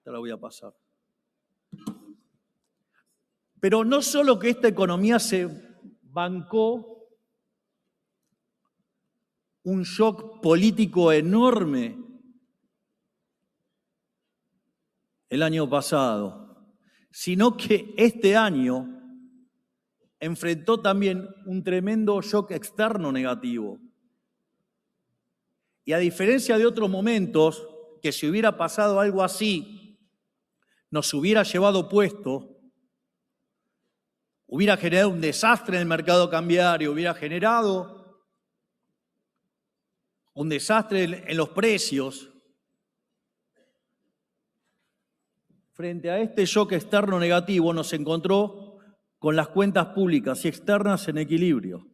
Te la voy a pasar. Pero no solo que esta economía se bancó un shock político enorme el año pasado, sino que este año enfrentó también un tremendo shock externo negativo. Y a diferencia de otros momentos, que si hubiera pasado algo así, nos hubiera llevado puesto, hubiera generado un desastre en el mercado cambiario, hubiera generado un desastre en los precios. Frente a este shock externo negativo nos encontró con las cuentas públicas y externas en equilibrio.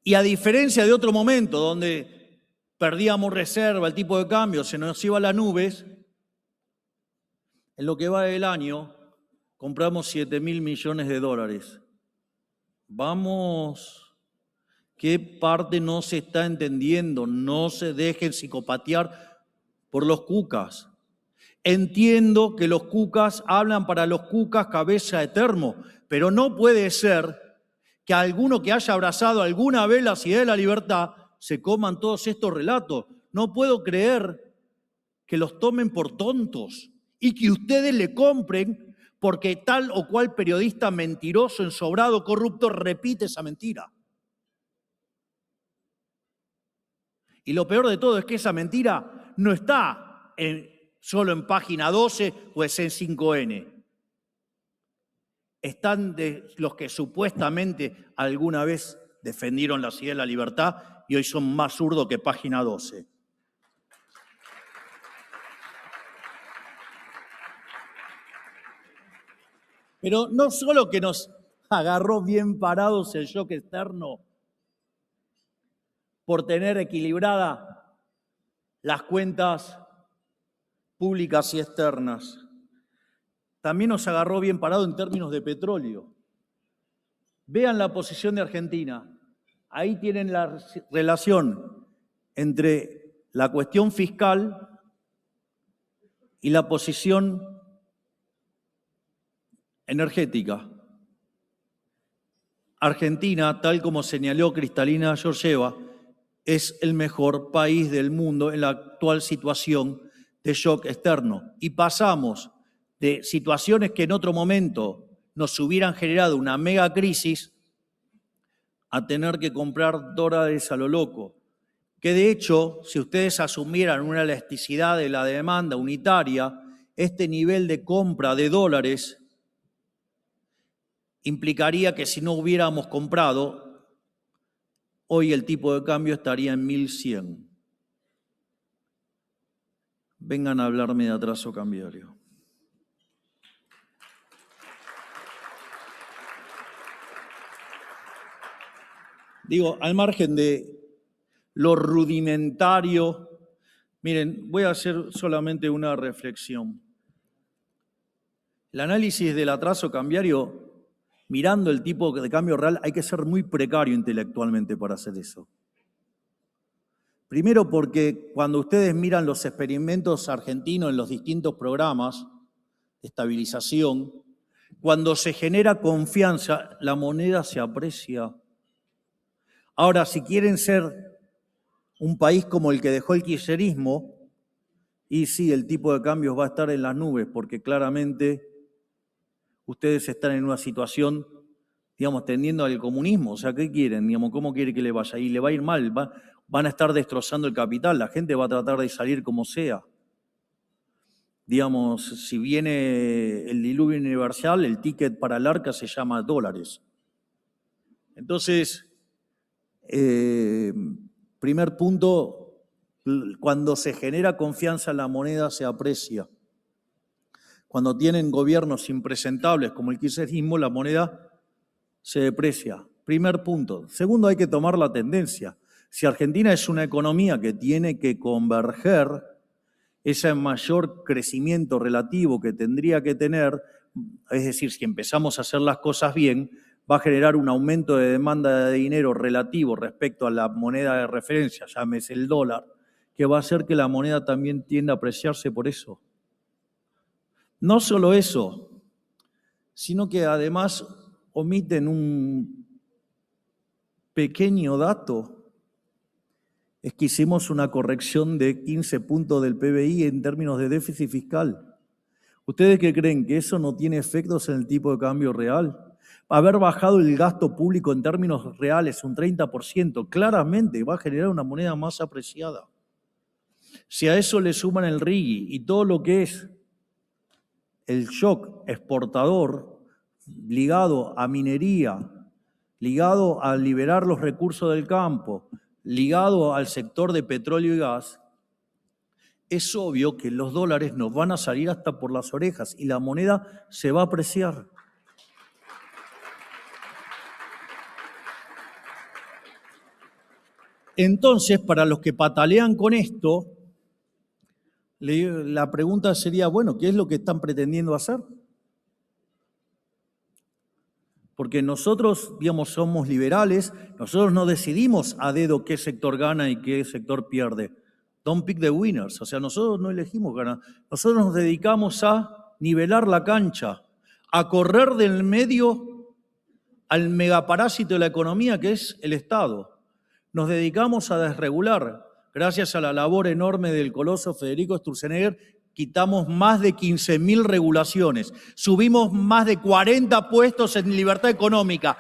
Y a diferencia de otro momento donde perdíamos reserva, el tipo de cambio se nos iba a las nubes, en lo que va del año compramos 7.000 millones de dólares. Vamos... ¿Qué parte no se está entendiendo? No se dejen psicopatear por los cucas. Entiendo que los cucas hablan para los cucas cabeza de termo, pero no puede ser que alguno que haya abrazado alguna vez las ideas de la libertad se coman todos estos relatos. No puedo creer que los tomen por tontos y que ustedes le compren porque tal o cual periodista mentiroso, ensobrado, corrupto repite esa mentira. Y lo peor de todo es que esa mentira no está solo en página 12 o es en 5N. están de los que supuestamente alguna vez defendieron la idea de la libertad y hoy son más zurdos que Página 12. Pero no solo que nos agarró bien parados el shock externo por tener equilibradas las cuentas públicas y externas, también nos agarró bien parado en términos de petróleo. Vean la posición de Argentina. Ahí tienen la relación entre la cuestión fiscal y la posición energética. Argentina, tal como señaló Cristalina Georgieva, es el mejor país del mundo en la actual situación de shock externo. Y pasamos de situaciones que en otro momento nos hubieran generado una mega crisis a tener que comprar dólares a lo loco. Que de hecho, si ustedes asumieran una elasticidad de la demanda unitaria, este nivel de compra de dólares implicaría que si no hubiéramos comprado, hoy el tipo de cambio estaría en 1100. Vengan a hablarme de atraso cambiario. Digo, al margen de lo rudimentario, miren, voy a hacer solamente una reflexión. El análisis del atraso cambiario, mirando el tipo de cambio real, hay que ser muy precario intelectualmente para hacer eso. Primero porque cuando ustedes miran los experimentos argentinos en los distintos programas de estabilización, cuando se genera confianza, la moneda se aprecia. Ahora, si quieren ser un país como el que dejó el kirchnerismo, y sí, el tipo de cambios va a estar en las nubes, porque claramente ustedes están en una situación, digamos, tendiendo al comunismo. O sea, ¿qué quieren? Digamos, ¿cómo quiere que le vaya? Y le va a ir mal, van a estar destrozando el capital, la gente va a tratar de salir como sea. Digamos, si viene el diluvio universal, el ticket para el arca se llama dólares. Entonces, primer punto, cuando se genera confianza en la moneda se aprecia. Cuando tienen gobiernos impresentables como el kirchnerismo, la moneda se deprecia. Primer punto. Segundo, hay que tomar la tendencia. Si Argentina es una economía que tiene que converger, ese mayor crecimiento relativo que tendría que tener, es decir, si empezamos a hacer las cosas bien, va a generar un aumento de demanda de dinero relativo respecto a la moneda de referencia, llámese el dólar, que va a hacer que la moneda también tienda a apreciarse por eso. No solo eso, sino que además omiten un pequeño dato. Es que hicimos una corrección de 15 puntos del PBI en términos de déficit fiscal. ¿Ustedes qué creen? ¿Que eso no tiene efectos en el tipo de cambio real? Haber bajado el gasto público en términos reales un 30%, claramente va a generar una moneda más apreciada. Si a eso le suman el RIGI y todo lo que es el shock exportador ligado a minería, ligado a liberar los recursos del campo, ligado al sector de petróleo y gas, es obvio que los dólares nos van a salir hasta por las orejas y la moneda se va a apreciar. Entonces, para los que patalean con esto, la pregunta sería, bueno, ¿qué es lo que están pretendiendo hacer? Porque nosotros, digamos, somos liberales, nosotros no decidimos a dedo qué sector gana y qué sector pierde. Don't pick the winners, o sea, nosotros no elegimos ganar. Nosotros nos dedicamos a nivelar la cancha, a correr del medio al megaparásito de la economía que es el Estado. Nos dedicamos a desregular. Gracias a la labor enorme del coloso Federico Sturzenegger, quitamos más de 15.000 regulaciones, subimos más de 40 puestos en libertad económica,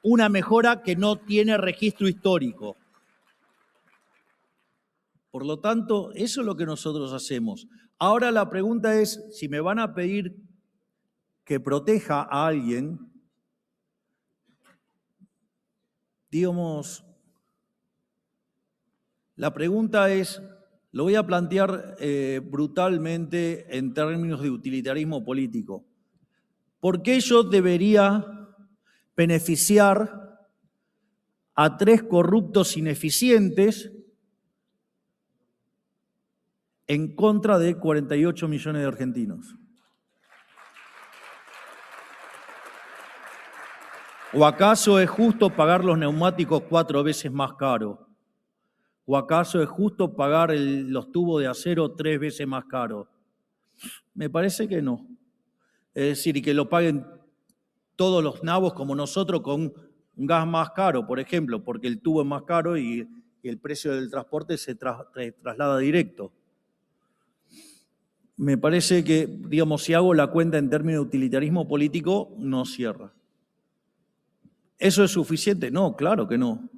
una mejora que no tiene registro histórico. Por lo tanto, eso es lo que nosotros hacemos. Ahora la pregunta es, si me van a pedir que proteja a alguien, digamos, la pregunta es, lo voy a plantear brutalmente en términos de utilitarismo político. ¿Por qué yo debería beneficiar a 3 corruptos ineficientes en contra de 48 millones de argentinos? ¿O acaso es justo pagar los neumáticos 4 veces más caro? ¿O acaso es justo pagar los tubos de acero 3 veces más caro? Me parece que no. Es decir, y que lo paguen todos los nabos como nosotros con un gas más caro, por ejemplo, porque el tubo es más caro y el precio del transporte se traslada directo. Me parece que, digamos, si hago la cuenta en términos de utilitarismo político, no cierra. ¿Eso es suficiente? No, claro que no.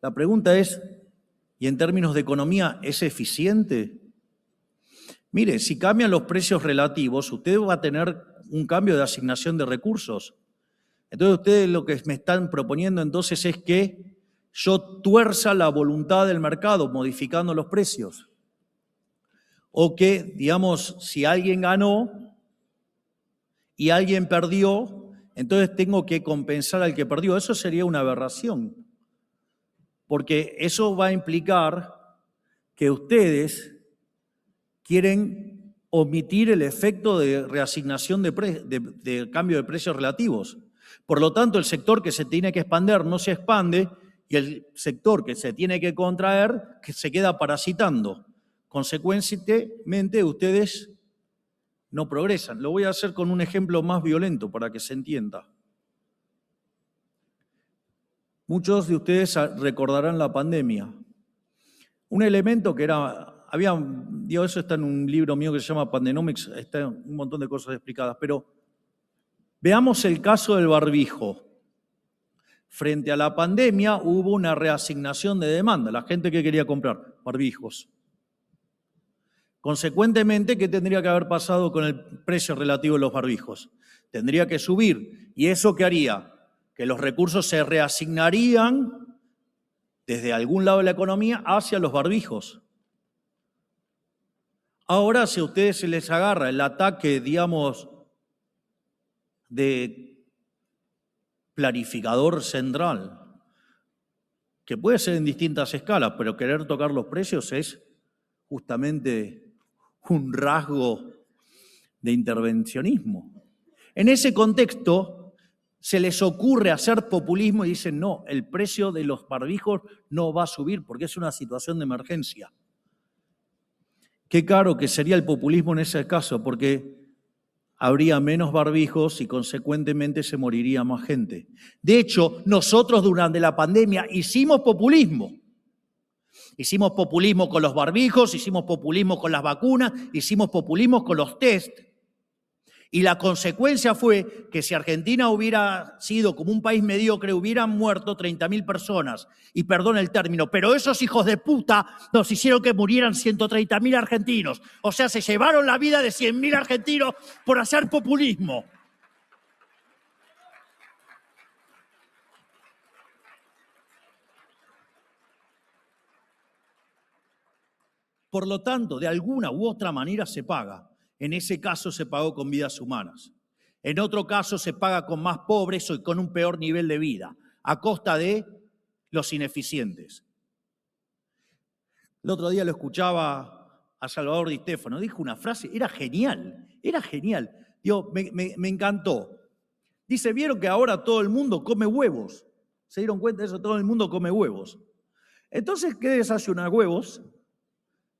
La pregunta es, ¿y en términos de economía es eficiente? Mire, si cambian los precios relativos, usted va a tener un cambio de asignación de recursos. Entonces ustedes lo que me están proponiendo entonces es que yo tuerza la voluntad del mercado modificando los precios. O que, digamos, si alguien ganó y alguien perdió, entonces tengo que compensar al que perdió. Eso sería una aberración, porque eso va a implicar que ustedes quieren omitir el efecto de reasignación de cambio de precios relativos. Por lo tanto, el sector que se tiene que expandir no se expande y el sector que se tiene que contraer que se queda parasitando. Consecuentemente, ustedes no progresan. Lo voy a hacer con un ejemplo más violento para que se entienda. Muchos de ustedes recordarán la pandemia. Un elemento que eso está en un libro mío que se llama Pandenomics, está un montón de cosas explicadas, pero veamos el caso del barbijo. Frente a la pandemia hubo una reasignación de demanda, la gente que quería comprar barbijos. Consecuentemente, ¿qué tendría que haber pasado con el precio relativo de los barbijos? Tendría que subir. ¿Y eso qué haría? Que los recursos se reasignarían desde algún lado de la economía hacia los barbijos. Ahora, si a ustedes se les agarra el ataque, digamos, de planificador central, que puede ser en distintas escalas, pero querer tocar los precios es justamente un rasgo de intervencionismo. En ese contexto, se les ocurre hacer populismo y dicen, no, el precio de los barbijos no va a subir porque es una situación de emergencia. Qué caro que sería el populismo en ese caso, porque habría menos barbijos y consecuentemente se moriría más gente. De hecho, nosotros durante la pandemia hicimos populismo. Hicimos populismo con los barbijos, hicimos populismo con las vacunas, hicimos populismo con los test. Y la consecuencia fue que si Argentina hubiera sido como un país mediocre, hubieran muerto 30.000 personas. Y perdón el término, pero esos hijos de puta nos hicieron que murieran 130.000 argentinos. O sea, se llevaron la vida de 100.000 argentinos por hacer populismo. Por lo tanto, de alguna u otra manera se paga. En ese caso se pagó con vidas humanas. En otro caso se paga con más pobres o con un peor nivel de vida, a costa de los ineficientes. El otro día lo escuchaba a Salvador Di Stéfano, dijo una frase, era genial. Digo, me encantó. Dice, ¿vieron que ahora todo el mundo come huevos? ¿Se dieron cuenta de eso? Todo el mundo come huevos. Entonces, ¿qué desayuna? Huevos.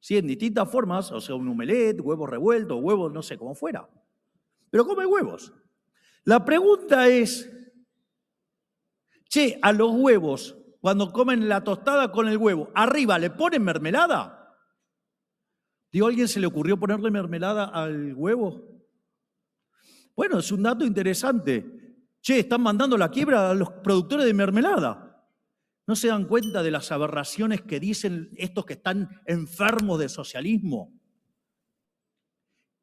Sí, en distintas formas, o sea, un omelette, huevos revueltos, huevos, no sé, como fuera. Pero come huevos. La pregunta es, a los huevos, cuando comen la tostada con el huevo, ¿arriba le ponen mermelada? Digo, ¿a alguien se le ocurrió ponerle mermelada al huevo? Bueno, es un dato interesante. Están mandando la quiebra a los productores de mermelada. ¿No se dan cuenta de las aberraciones que dicen estos que están enfermos de socialismo?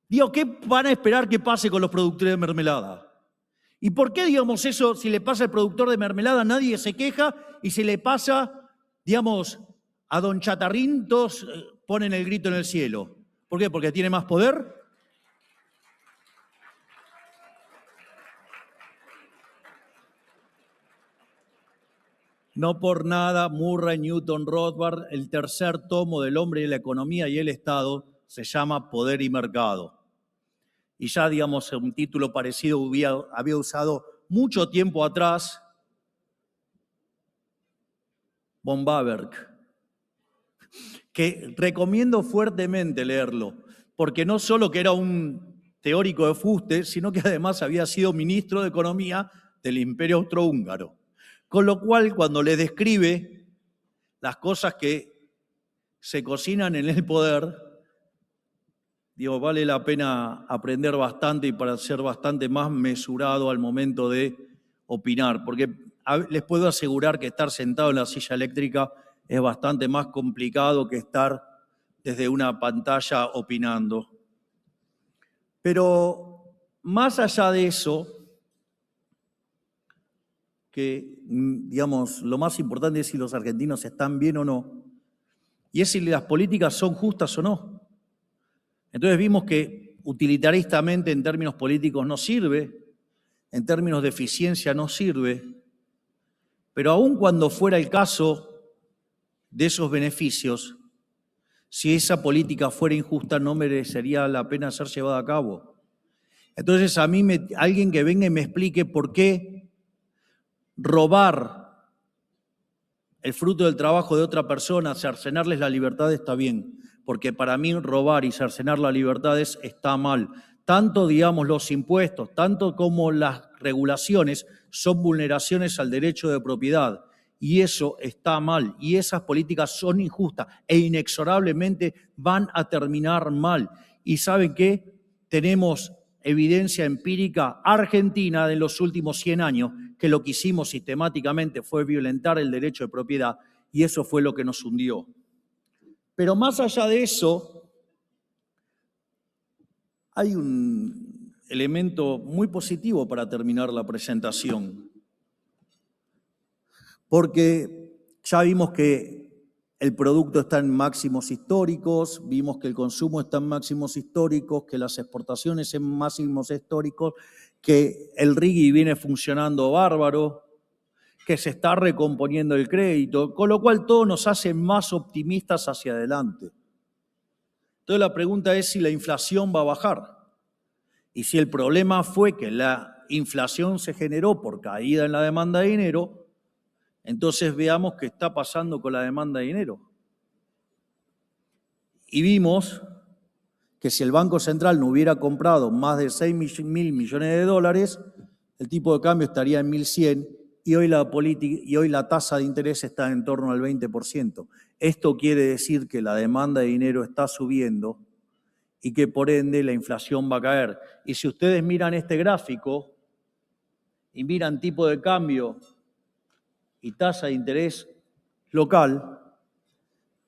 Digo, ¿qué van a esperar que pase con los productores de mermelada? ¿Y por qué, digamos, eso, si le pasa al productor de mermelada, nadie se queja? Y si le pasa, digamos, a don Chatarrín, todos ponen el grito en el cielo. ¿Por qué? ¿Porque tiene más poder? No por nada, Murray, Newton, Rothbard, el tercer tomo del Hombre y la Economía y el Estado, se llama Poder y Mercado. Y ya, digamos, un título parecido había usado mucho tiempo atrás von Bawerk, que recomiendo fuertemente leerlo, porque no solo que era un teórico de fuste, sino que además había sido ministro de Economía del Imperio Austrohúngaro. Con lo cual, cuando le describe las cosas que se cocinan en el poder, digo, vale la pena aprender bastante y para ser bastante más mesurado al momento de opinar, porque les puedo asegurar que estar sentado en la silla eléctrica es bastante más complicado que estar desde una pantalla opinando. Pero más allá de eso, que, digamos, lo más importante es si los argentinos están bien o no, y es si las políticas son justas o no. Entonces vimos que utilitaristamente en términos políticos no sirve, en términos de eficiencia no sirve, pero aun cuando fuera el caso de esos beneficios, si esa política fuera injusta no merecería la pena ser llevada a cabo. Entonces a mí alguien que venga y me explique por qué robar el fruto del trabajo de otra persona, cercenarles la libertad está bien, porque para mí robar y cercenar las libertades está mal. Tanto, digamos, los impuestos, tanto como las regulaciones son vulneraciones al derecho de propiedad y eso está mal y esas políticas son injustas e inexorablemente van a terminar mal. ¿Y saben qué? Tenemos evidencia empírica argentina de los últimos 100 años que lo que hicimos sistemáticamente fue violentar el derecho de propiedad y eso fue lo que nos hundió. Pero más allá de eso, hay un elemento muy positivo para terminar la presentación, porque ya vimos que el producto está en máximos históricos, vimos que el consumo está en máximos históricos, que las exportaciones en máximos históricos, que el RIGI viene funcionando bárbaro, que se está recomponiendo el crédito, con lo cual todo nos hace más optimistas hacia adelante. Entonces la pregunta es si la inflación va a bajar. Y si el problema fue que la inflación se generó por caída en la demanda de dinero, entonces veamos qué está pasando con la demanda de dinero. Y vimos que si el Banco Central no hubiera comprado más de 6.000 millones de dólares, el tipo de cambio estaría en 1.100 y hoy la tasa de interés está en torno al 20%. Esto quiere decir que la demanda de dinero está subiendo y que por ende la inflación va a caer. Y si ustedes miran este gráfico y miran tipo de cambio y tasa de interés local,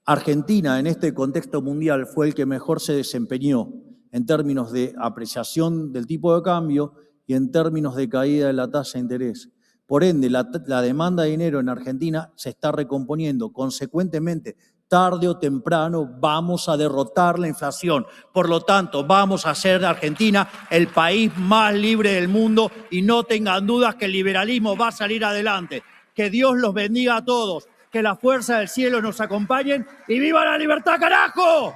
Argentina en este contexto mundial fue el que mejor se desempeñó en términos de apreciación del tipo de cambio y en términos de caída de la tasa de interés. Por ende, la demanda de dinero en Argentina se está recomponiendo. Consecuentemente, tarde o temprano vamos a derrotar la inflación. Por lo tanto, vamos a hacer de Argentina el país más libre del mundo y no tengan dudas que el liberalismo va a salir adelante. Que Dios los bendiga a todos, que la fuerza del cielo nos acompañen y ¡viva la libertad, carajo!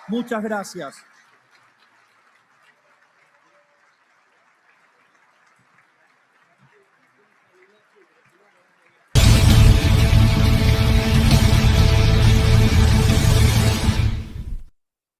Muchas gracias.